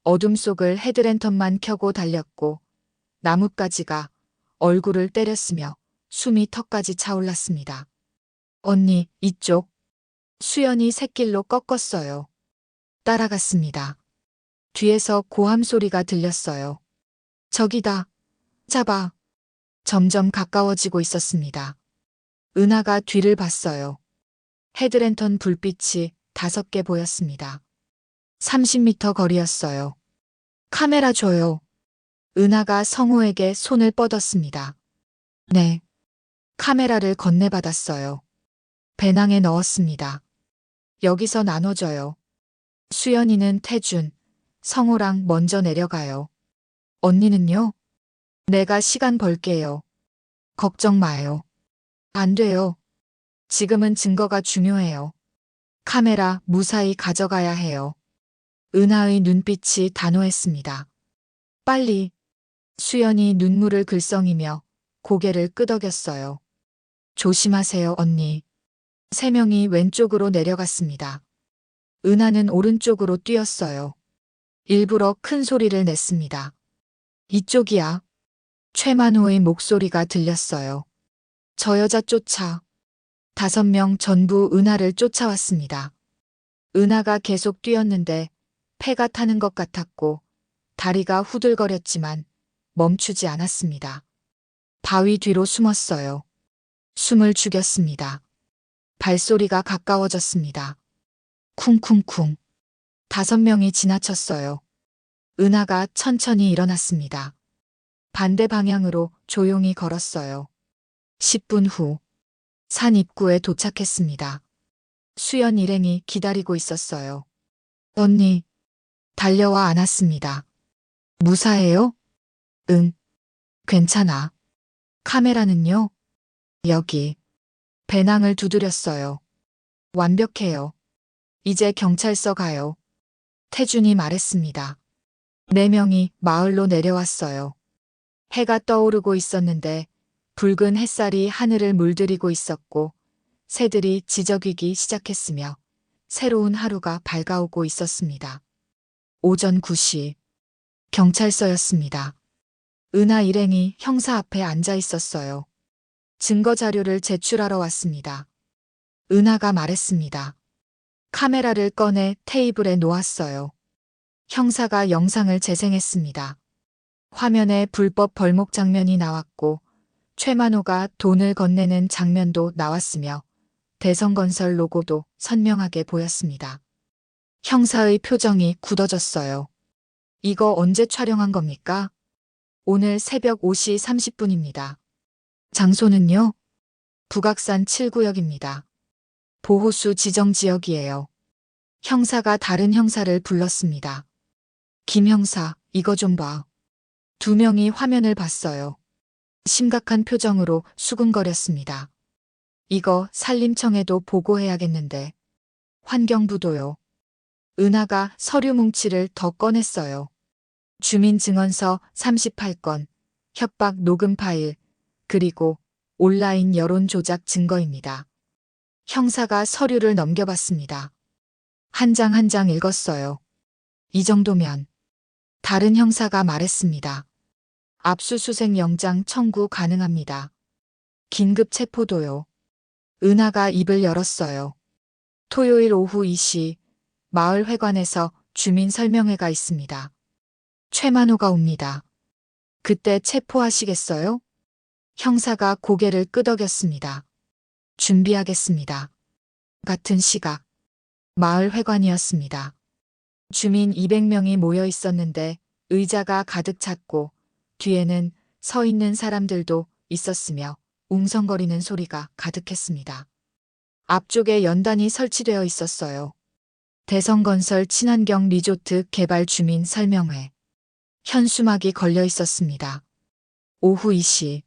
어둠 속을 헤드랜턴만 켜고 달렸고 나뭇가지가 얼굴을 때렸으며 숨이 턱까지 차올랐습니다. 언니, 이쪽. 수연이 샛길로 꺾었어요. 따라갔습니다. 뒤에서 고함 소리가 들렸어요. 저기다. 잡아. 점점 가까워지고 있었습니다. 은하가 뒤를 봤어요. 헤드랜턴 불빛이 5개 보였습니다. 30m 거리였어요. 카메라 줘요. 은하가 성호에게 손을 뻗었습니다. 네. 카메라를 건네받았어요. 배낭에 넣었습니다. 여기서 나눠줘요. 수연이는 태준, 성호랑 먼저 내려가요. 언니는요? 내가 시간 벌게요. 걱정 마요. 안 돼요. 지금은 증거가 중요해요. 카메라 무사히 가져가야 해요. 은하의 눈빛이 단호했습니다. 빨리. 수연이 눈물을 글썽이며 고개를 끄덕였어요. 조심하세요, 언니. 3명이 왼쪽으로 내려갔습니다. 은하는 오른쪽으로 뛰었어요. 일부러 큰 소리를 냈습니다. 이쪽이야. 최만호의 목소리가 들렸어요. 저 여자 쫓아. 5명 전부 은하를 쫓아왔습니다. 은하가 계속 뛰었는데 폐가 타는 것 같았고 다리가 후들거렸지만 멈추지 않았습니다. 바위 뒤로 숨었어요. 숨을 죽였습니다. 발소리가 가까워졌습니다. 쿵쿵쿵. 5명이 지나쳤어요. 은하가 천천히 일어났습니다. 반대 방향으로 조용히 걸었어요. 10분 후, 산 입구에 도착했습니다. 수연 일행이 기다리고 있었어요. 언니, 달려와 안았습니다. 무사해요? 응, 괜찮아. 카메라는요? 여기. 배낭을 두드렸어요. 완벽해요. 이제 경찰서 가요. 태준이 말했습니다. 4명이 마을로 내려왔어요. 해가 떠오르고 있었는데 붉은 햇살이 하늘을 물들이고 있었고 새들이 지저귀기 시작했으며 새로운 하루가 밝아오고 있었습니다. 오전 9시 경찰서였습니다. 은하 일행이 형사 앞에 앉아 있었어요. 증거 자료를 제출하러 왔습니다. 은하가 말했습니다. 카메라를 꺼내 테이블에 놓았어요. 형사가 영상을 재생했습니다. 화면에 불법 벌목 장면이 나왔고 최만호가 돈을 건네는 장면도 나왔으며 대성건설 로고도 선명하게 보였습니다. 형사의 표정이 굳어졌어요. 이거 언제 촬영한 겁니까? 오늘 새벽 5시 30분입니다. 장소는요? 북악산 7구역입니다. 보호수 지정 지역이에요. 형사가 다른 형사를 불렀습니다. 김 형사, 이거 좀 봐. 2명이 화면을 봤어요. 심각한 표정으로 수근거렸습니다. 이거 산림청에도 보고해야겠는데. 환경부도요. 은하가 서류 뭉치를 더 꺼냈어요. 주민증언서 38건, 협박 녹음 파일, 그리고 온라인 여론 조작 증거입니다. 형사가 서류를 넘겨봤습니다. 한 장 한 장 읽었어요. 이 정도면. 다른 형사가 말했습니다. 압수수색 영장 청구 가능합니다. 긴급 체포도요. 은하가 입을 열었어요. 토요일 오후 2시 마을 회관에서 주민 설명회가 있습니다. 최만호가 옵니다. 그때 체포하시겠어요? 형사가 고개를 끄덕였습니다. 준비하겠습니다. 같은 시각 마을 회관이었습니다. 주민 200명이 모여 있었는데 의자가 가득 찼고 뒤에는 서 있는 사람들도 있었으며 웅성거리는 소리가 가득했습니다. 앞쪽에 연단이 설치되어 있었어요. 대성건설 친환경 리조트 개발 주민 설명회. 현수막이 걸려 있었습니다. 오후 2시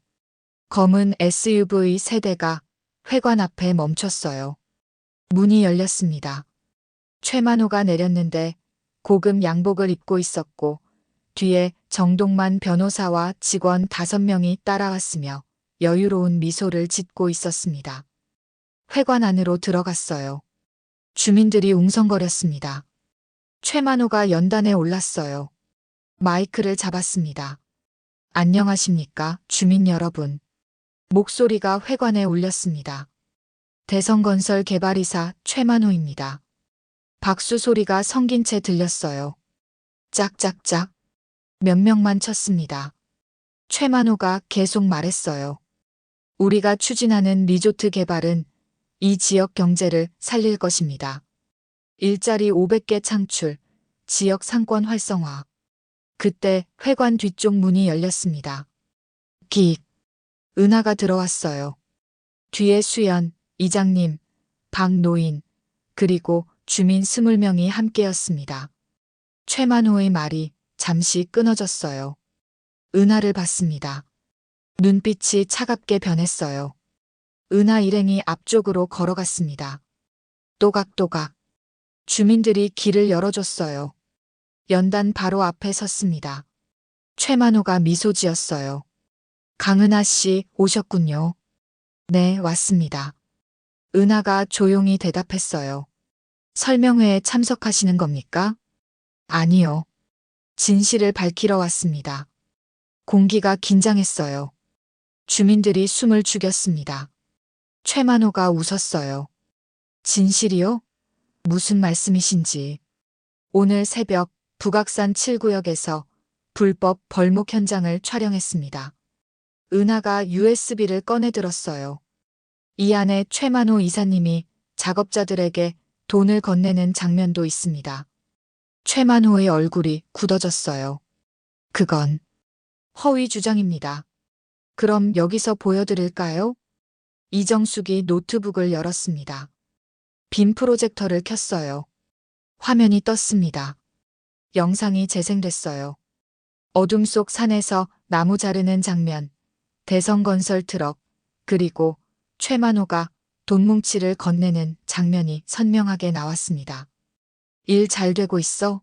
검은 SUV 세대가 회관 앞에 멈췄어요. 문이 열렸습니다. 최만호가 내렸는데 고급 양복을 입고 있었고 뒤에 정동만 변호사와 직원 5명이 따라왔으며 여유로운 미소를 짓고 있었습니다. 회관 안으로 들어갔어요. 주민들이 웅성거렸습니다. 최만호가 연단에 올랐어요. 마이크를 잡았습니다. 안녕하십니까, 주민 여러분. 목소리가 회관에 울렸습니다. 대성건설 개발이사 최만호입니다. 박수 소리가 성긴 채 들렸어요. 짝짝짝. 몇 명만 쳤습니다. 최만호가 계속 말했어요. 우리가 추진하는 리조트 개발은 이 지역 경제를 살릴 것입니다. 일자리 500개 창출, 지역 상권 활성화. 그때 회관 뒤쪽 문이 열렸습니다. 기익. 은하가 들어왔어요. 뒤에 수연, 이장님, 박노인, 그리고 주민 20명이 함께였습니다. 최만호의 말이 잠시 끊어졌어요. 은하를 봤습니다. 눈빛이 차갑게 변했어요. 은하 일행이 앞쪽으로 걸어갔습니다. 또각또각. 주민들이 길을 열어줬어요. 연단 바로 앞에 섰습니다. 최만호가 미소 지었어요. 강은하 씨 오셨군요. 네, 왔습니다. 은하가 조용히 대답했어요. 설명회에 참석하시는 겁니까? 아니요. 진실을 밝히러 왔습니다. 공기가 긴장했어요. 주민들이 숨을 죽였습니다. 최만호가 웃었어요. 진실이요? 무슨 말씀이신지. 오늘 새벽 북악산 7구역에서 불법 벌목 현장을 촬영했습니다. 은하가 USB를 꺼내 들었어요. 이 안에 최만호 이사님이 작업자들에게 돈을 건네는 장면도 있습니다. 최만호의 얼굴이 굳어졌어요. 그건 허위 주장입니다. 그럼 여기서 보여드릴까요? 이정숙이 노트북을 열었습니다. 빔 프로젝터를 켰어요. 화면이 떴습니다. 영상이 재생됐어요. 어둠 속 산에서 나무 자르는 장면, 대성건설 트럭, 그리고 최만호가 돈뭉치를 건네는 장면이 선명하게 나왔습니다. 일 잘 되고 있어?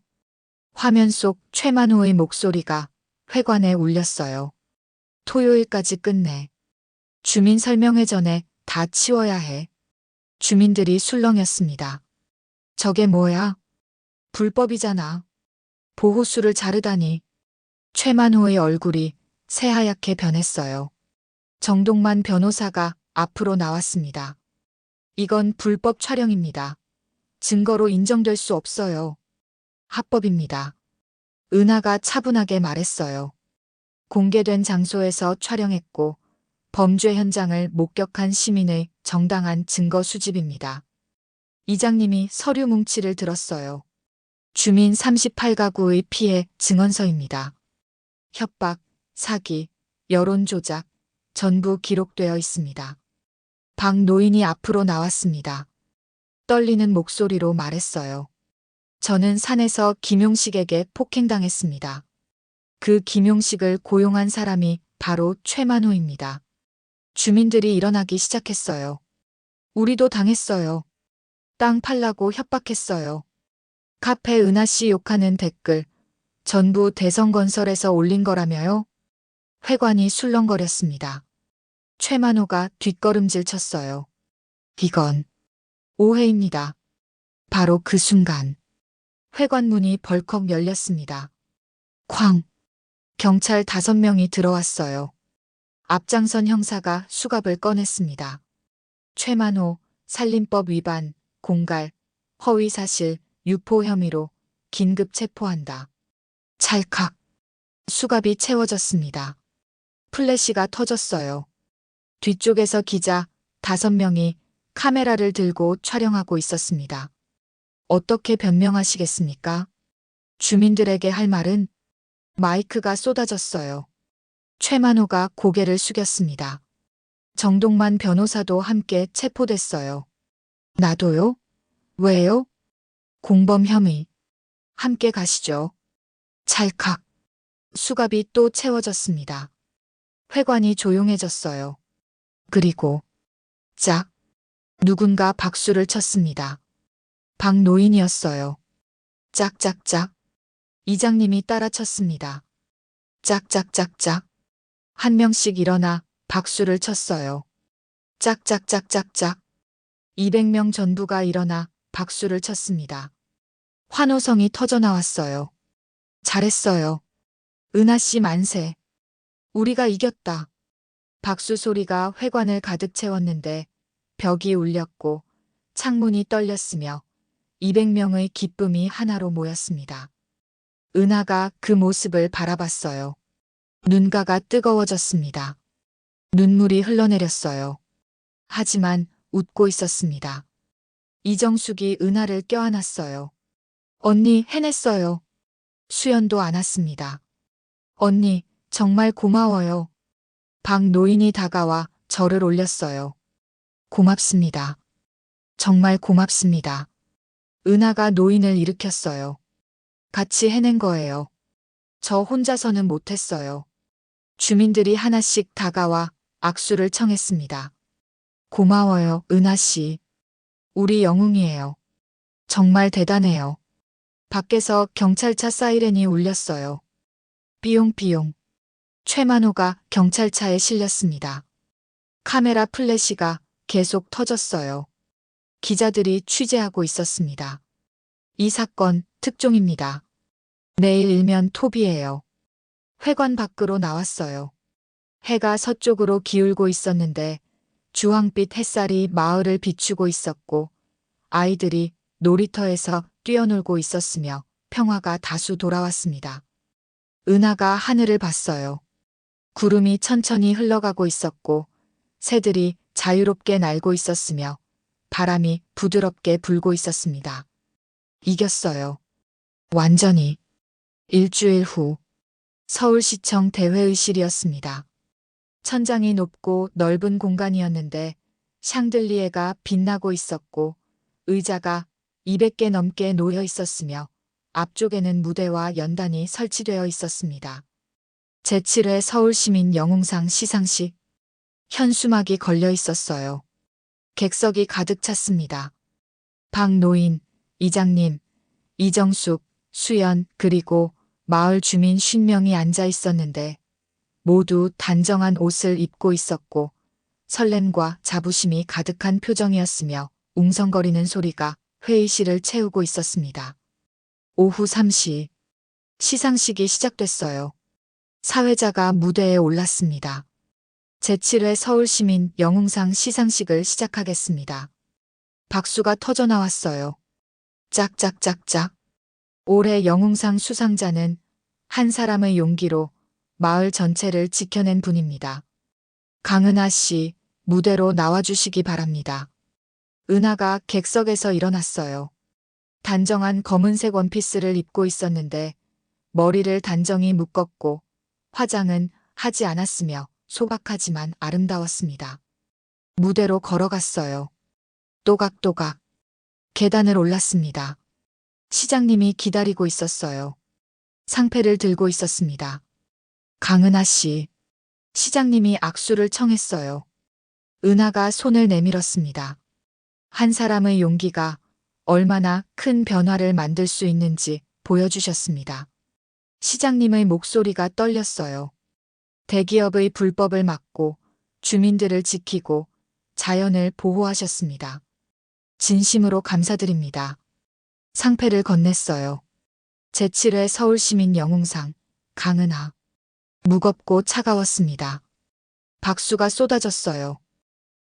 화면 속 최만호의 목소리가 회관에 울렸어요. 토요일까지 끝내. 주민 설명회 전에 다 치워야 해. 주민들이 술렁였습니다. 저게 뭐야? 불법이잖아. 보호수를 자르다니. 최만호의 얼굴이 새하얗게 변했어요. 정동만 변호사가 앞으로 나왔습니다. 이건 불법 촬영입니다. 증거로 인정될 수 없어요. 합법입니다. 은하가 차분하게 말했어요. 공개된 장소에서 촬영했고 범죄 현장을 목격한 시민의 정당한 증거 수집입니다. 이장님이 서류 뭉치를 들었어요. 주민 38가구의 피해 증언서입니다. 협박, 사기, 여론 조작, 전부 기록되어 있습니다. 박노인이 앞으로 나왔습니다. 떨리는 목소리로 말했어요. 저는 산에서 김용식에게 폭행당했습니다. 그 김용식을 고용한 사람이 바로 최만호입니다. 주민들이 일어나기 시작했어요. 우리도 당했어요. 땅 팔라고 협박했어요. 카페 은하씨 욕하는 댓글, 전부 대성건설에서 올린 거라며요? 회관이 술렁거렸습니다. 최만호가 뒷걸음질 쳤어요. 이건 오해입니다. 바로 그 순간 회관문이 벌컥 열렸습니다. 쾅! 경찰 5명이 들어왔어요. 앞장선 형사가 수갑을 꺼냈습니다. 최만호, 살림법 위반, 공갈, 허위사실, 유포 혐의로 긴급 체포한다. 찰칵! 수갑이 채워졌습니다. 플래시가 터졌어요. 뒤쪽에서 기자 5명이 카메라를 들고 촬영하고 있었습니다. 어떻게 변명하시겠습니까? 주민들에게 할 말은 마이크가 쏟아졌어요. 최만호가 고개를 숙였습니다. 정동만 변호사도 함께 체포됐어요. 나도요? 왜요? 공범 혐의. 함께 가시죠. 찰칵. 수갑이 또 채워졌습니다. 회관이 조용해졌어요. 그리고 짝. 누군가 박수를 쳤습니다. 박노인이었어요. 짝짝짝. 이장님이 따라쳤습니다. 짝짝짝짝. 한 명씩 일어나 박수를 쳤어요. 짝짝짝짝짝. 200명 전부가 일어나 박수를 쳤습니다. 환호성이 터져나왔어요. 잘했어요. 은하씨 만세. 우리가 이겼다. 박수 소리가 회관을 가득 채웠는데 벽이 울렸고 창문이 떨렸으며 200명의 기쁨이 하나로 모였습니다. 은하가 그 모습을 바라봤어요. 눈가가 뜨거워졌습니다. 눈물이 흘러내렸어요. 하지만 웃고 있었습니다. 이정숙이 은하를 껴안았어요. 언니 해냈어요. 수연도 안았습니다. 언니 정말 고마워요. 박노인이 다가와 절을 올렸어요. 고맙습니다. 정말 고맙습니다. 은하가 노인을 일으켰어요. 같이 해낸 거예요. 저 혼자서는 못했어요. 주민들이 하나씩 다가와 악수를 청했습니다. 고마워요, 은하씨. 우리 영웅이에요. 정말 대단해요. 밖에서 경찰차 사이렌이 울렸어요. 삐용삐용. 최만호가 경찰차에 실렸습니다. 카메라 플래시가 계속 터졌어요. 기자들이 취재하고 있었습니다. 이 사건 특종입니다. 내일 일면 톱이에요. 회관 밖으로 나왔어요. 해가 서쪽으로 기울고 있었는데 주황빛 햇살이 마을을 비추고 있었고 아이들이 놀이터에서 뛰어놀고 있었으며 평화가 다수 돌아왔습니다. 은하가 하늘을 봤어요. 구름이 천천히 흘러가고 있었고 새들이 자유롭게 날고 있었으며 바람이 부드럽게 불고 있었습니다. 이겼어요. 완전히. 일주일 후 서울시청 대회의실이었습니다. 천장이 높고 넓은 공간이었는데 샹들리에가 빛나고 있었고 의자가 200개 넘게 놓여 있었으며 앞쪽에는 무대와 연단이 설치되어 있었습니다. 제7회 서울시민 영웅상 시상식. 현수막이 걸려 있었어요. 객석이 가득 찼습니다. 박노인, 이장님, 이정숙, 수연 그리고 마을 주민 50명이 앉아 있었는데 모두 단정한 옷을 입고 있었고 설렘과 자부심이 가득한 표정이었으며 웅성거리는 소리가 회의실을 채우고 있었습니다. 오후 3시 시상식이 시작됐어요. 사회자가 무대에 올랐습니다. 제7회 서울시민 영웅상 시상식을 시작하겠습니다. 박수가 터져나왔어요. 짝짝짝짝. 올해 영웅상 수상자는 한 사람의 용기로 마을 전체를 지켜낸 분입니다. 강은하 씨, 무대로 나와주시기 바랍니다. 은하가 객석에서 일어났어요. 단정한 검은색 원피스를 입고 있었는데 머리를 단정히 묶었고 화장은 하지 않았으며 소박하지만 아름다웠습니다. 무대로 걸어갔어요. 또각또각. 계단을 올랐습니다. 시장님이 기다리고 있었어요. 상패를 들고 있었습니다. 강은하 씨. 시장님이 악수를 청했어요. 은하가 손을 내밀었습니다. 한 사람의 용기가 얼마나 큰 변화를 만들 수 있는지 보여주셨습니다. 시장님의 목소리가 떨렸어요. 대기업의 불법을 막고 주민들을 지키고 자연을 보호하셨습니다. 진심으로 감사드립니다. 상패를 건넸어요. 제7회 서울시민 영웅상 강은하. 무겁고 차가웠습니다. 박수가 쏟아졌어요.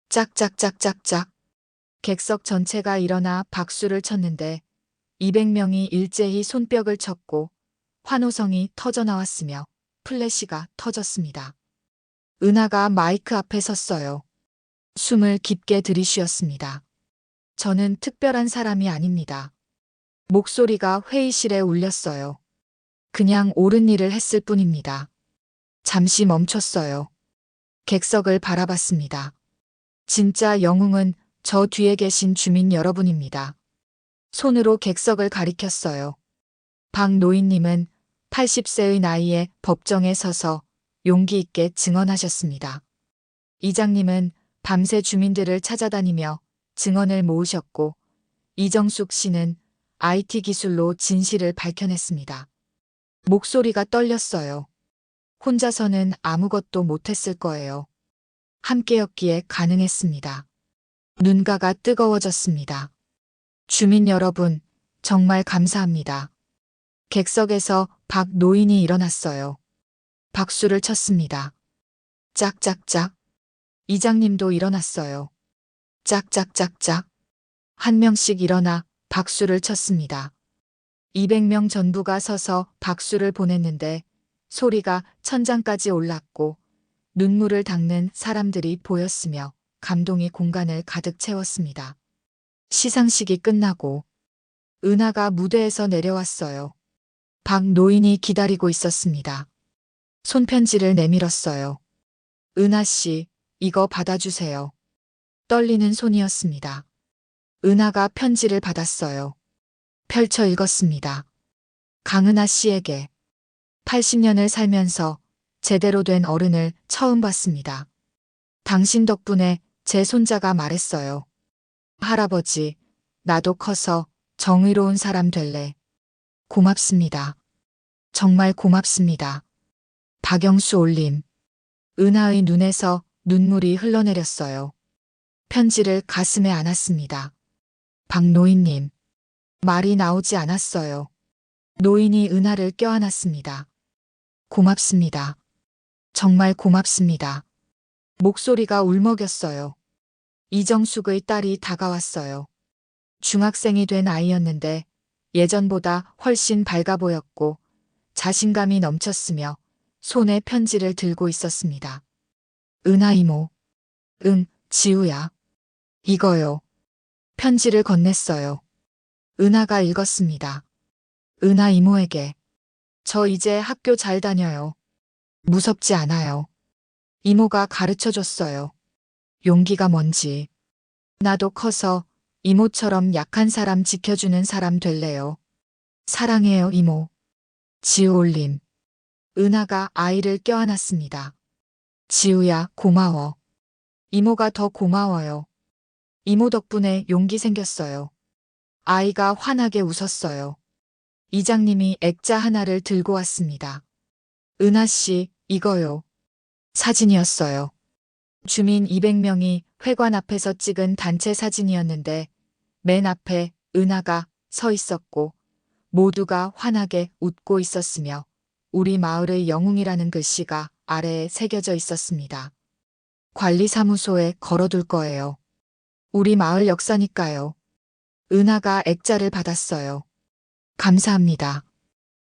짝짝짝짝짝. 객석 전체가 일어나 박수를 쳤는데 200명이 일제히 손뼉을 쳤고 환호성이 터져나왔으며 플래시가 터졌습니다. 은하가 마이크 앞에 섰어요. 숨을 깊게 들이쉬었습니다. 저는 특별한 사람이 아닙니다. 목소리가 회의실에 울렸어요. 그냥 옳은 일을 했을 뿐입니다. 잠시 멈췄어요. 객석을 바라봤습니다. 진짜 영웅은 저 뒤에 계신 주민 여러분입니다. 손으로 객석을 가리켰어요. 박노인님은 80세의 나이에 법정에 서서 용기 있게 증언하셨습니다. 이장님은 밤새 주민들을 찾아다니며 증언을 모으셨고 이정숙 씨는 IT 기술로 진실을 밝혀냈습니다. 목소리가 떨렸어요. 혼자서는 아무것도 못했을 거예요. 함께였기에 가능했습니다. 눈가가 뜨거워졌습니다. 주민 여러분, 정말 감사합니다. 객석에서 박 노인이 일어났어요. 박수를 쳤습니다. 짝짝짝. 이장님도 일어났어요. 짝짝짝짝. 한 명씩 일어나 박수를 쳤습니다. 200명 전부가 서서 박수를 보냈는데 소리가 천장까지 올랐고 눈물을 닦는 사람들이 보였으며 감동이 공간을 가득 채웠습니다. 시상식이 끝나고 은하가 무대에서 내려왔어요. 박 노인이 기다리고 있었습니다. 손편지를 내밀었어요. 은하 씨, 이거 받아주세요. 떨리는 손이었습니다. 은하가 편지를 받았어요. 펼쳐 읽었습니다. 강은하 씨에게 80년을 살면서 제대로 된 어른을 처음 봤습니다. 당신 덕분에 제 손자가 말했어요. 할아버지, 나도 커서 정의로운 사람 될래. 고맙습니다. 정말 고맙습니다. 박영수 올림. 은하의 눈에서 눈물이 흘러내렸어요. 편지를 가슴에 안았습니다. 박노인님. 말이 나오지 않았어요. 노인이 은하를 껴안았습니다. 고맙습니다. 정말 고맙습니다. 목소리가 울먹였어요. 이정숙의 딸이 다가왔어요. 중학생이 된 아이였는데 예전보다 훨씬 밝아 보였고 자신감이 넘쳤으며 손에 편지를 들고 있었습니다. 은하 이모. 응, 지우야. 이거요. 편지를 건넸어요. 은하가 읽었습니다. 은하 이모에게. 저 이제 학교 잘 다녀요. 무섭지 않아요. 이모가 가르쳐 줬어요. 용기가 뭔지. 나도 커서 이모처럼 약한 사람 지켜주는 사람 될래요. 사랑해요, 이모. 지우 올림. 은하가 아이를 껴안았습니다. 지우야, 고마워. 이모가 더 고마워요. 이모 덕분에 용기 생겼어요. 아이가 환하게 웃었어요. 이장님이 액자 하나를 들고 왔습니다. 은하 씨, 이거요. 사진이었어요. 주민 200명이 회관 앞에서 찍은 단체 사진이었는데 맨 앞에 은하가 서 있었고 모두가 환하게 웃고 있었으며 우리 마을의 영웅이라는 글씨가 아래에 새겨져 있었습니다. 관리사무소에 걸어둘 거예요. 우리 마을 역사니까요. 은하가 액자를 받았어요. 감사합니다.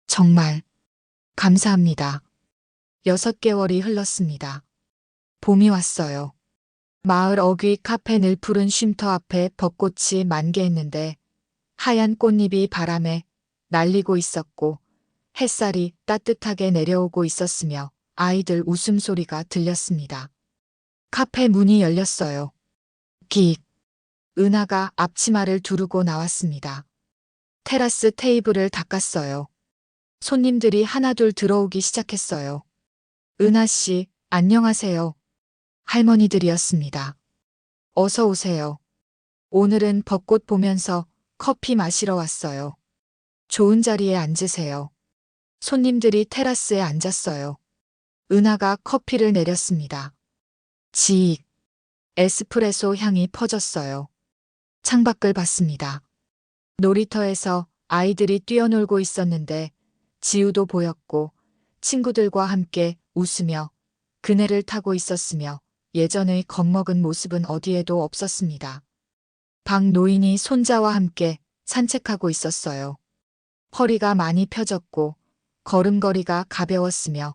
정말 감사합니다. 6개월이 흘렀습니다. 봄이 왔어요. 마을 어귀 카페 늘푸른 쉼터 앞에 벚꽃이 만개했는데 하얀 꽃잎이 바람에 날리고 있었고 햇살이 따뜻하게 내려오고 있었으며 아이들 웃음소리가 들렸습니다. 카페 문이 열렸어요. 깃. 은하가 앞치마를 두르고 나왔습니다. 테라스 테이블을 닦았어요. 손님들이 하나둘 들어오기 시작했어요. 은하 씨, 안녕하세요. 할머니들이었습니다. 어서 오세요. 오늘은 벚꽃 보면서 커피 마시러 왔어요. 좋은 자리에 앉으세요. 손님들이 테라스에 앉았어요. 은하가 커피를 내렸습니다. 지익. 에스프레소 향이 퍼졌어요. 창밖을 봤습니다. 놀이터에서 아이들이 뛰어놀고 있었는데 지우도 보였고 친구들과 함께 웃으며 그네를 타고 있었으며 예전의 겁먹은 모습은 어디에도 없었습니다. 박 노인이 손자와 함께 산책하고 있었어요. 허리가 많이 펴졌고 걸음걸이가 가벼웠으며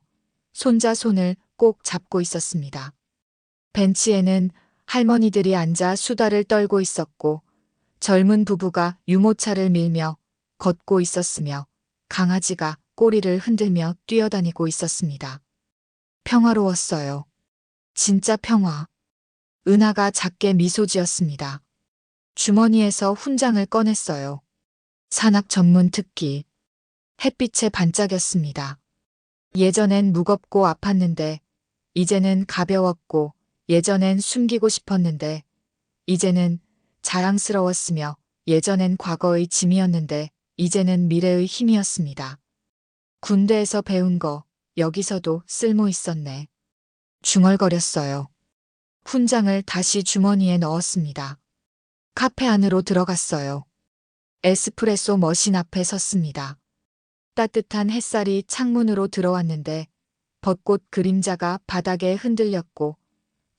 손자 손을 꼭 잡고 있었습니다. 벤치에는 할머니들이 앉아 수다를 떨고 있었고 젊은 부부가 유모차를 밀며 걷고 있었으며 강아지가 꼬리를 흔들며 뛰어다니고 있었습니다. 평화로웠어요. 진짜 평화. 은하가 작게 미소 지었습니다. 주머니에서 훈장을 꺼냈어요. 산악 전문 특기. 햇빛에 반짝였습니다. 예전엔 무겁고 아팠는데 이제는 가벼웠고 예전엔 숨기고 싶었는데 이제는 자랑스러웠으며 예전엔 과거의 짐이었는데 이제는 미래의 힘이었습니다. 군대에서 배운 거 여기서도 쓸모 있었네. 중얼거렸어요. 훈장을 다시 주머니에 넣었습니다. 카페 안으로 들어갔어요. 에스프레소 머신 앞에 섰습니다. 따뜻한 햇살이 창문으로 들어왔는데 벚꽃 그림자가 바닥에 흔들렸고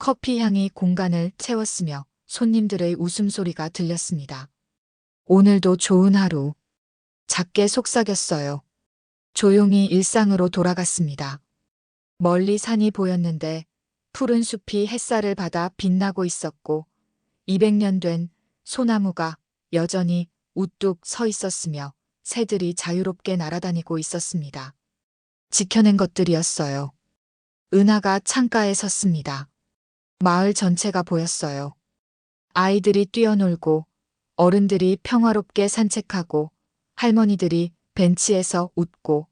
커피 향이 공간을 채웠으며 손님들의 웃음소리가 들렸습니다. 오늘도 좋은 하루. 작게 속삭였어요. 조용히 일상으로 돌아갔습니다. 멀리 산이 보였는데 푸른 숲이 햇살을 받아 빛나고 있었고 200년 된 소나무가 여전히 우뚝 서 있었으며 새들이 자유롭게 날아다니고 있었습니다. 지켜낸 것들이었어요. 은하가 창가에 섰습니다. 마을 전체가 보였어요. 아이들이 뛰어놀고 어른들이 평화롭게 산책하고 할머니들이 벤치에서 웃고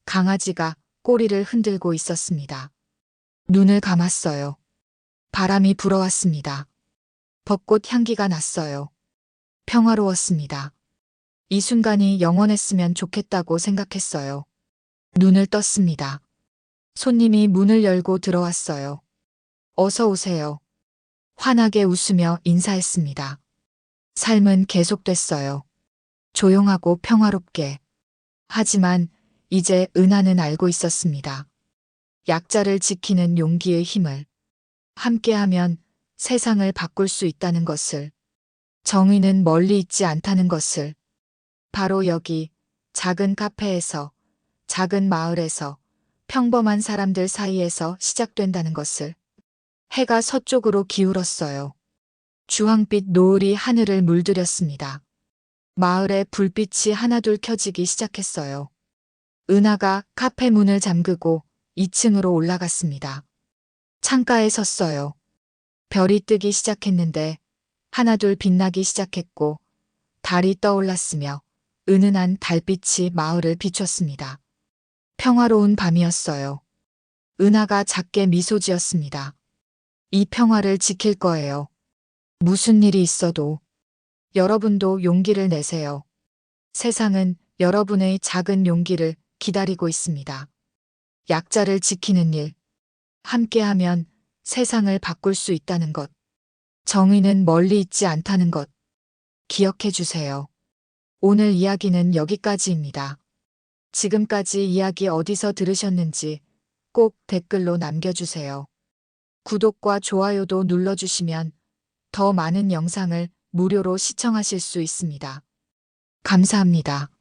강아지가 꼬리를 흔들고 있었습니다. 눈을 감았어요. 바람이 불어왔습니다. 벚꽃 향기가 났어요. 평화로웠습니다. 이 순간이 영원했으면 좋겠다고 생각했어요. 눈을 떴습니다. 손님이 문을 열고 들어왔어요. 어서 오세요. 환하게 웃으며 인사했습니다. 삶은 계속됐어요. 조용하고 평화롭게. 하지만 이제 은하는 알고 있었습니다. 약자를 지키는 용기의 힘을. 함께하면 세상을 바꿀 수 있다는 것을. 정의는 멀리 있지 않다는 것을. 바로 여기 작은 카페에서, 작은 마을에서, 평범한 사람들 사이에서 시작된다는 것을. 해가 서쪽으로 기울었어요. 주황빛 노을이 하늘을 물들였습니다. 마을에 불빛이 하나둘 켜지기 시작했어요. 은하가 카페 문을 잠그고 2층으로 올라갔습니다. 창가에 섰어요. 별이 뜨기 시작했는데 하나둘 빛나기 시작했고 달이 떠올랐으며 은은한 달빛이 마을을 비췄습니다. 평화로운 밤이었어요. 은하가 작게 미소 지었습니다. 이 평화를 지킬 거예요. 무슨 일이 있어도. 여러분도 용기를 내세요. 세상은 여러분의 작은 용기를 기다리고 있습니다. 약자를 지키는 일. 함께하면 세상을 바꿀 수 있다는 것. 정의는 멀리 있지 않다는 것. 기억해 주세요. 오늘 이야기는 여기까지입니다. 지금까지 이야기 어디서 들으셨는지 꼭 댓글로 남겨주세요. 구독과 좋아요도 눌러주시면 더 많은 영상을 무료로 시청하실 수 있습니다. 감사합니다.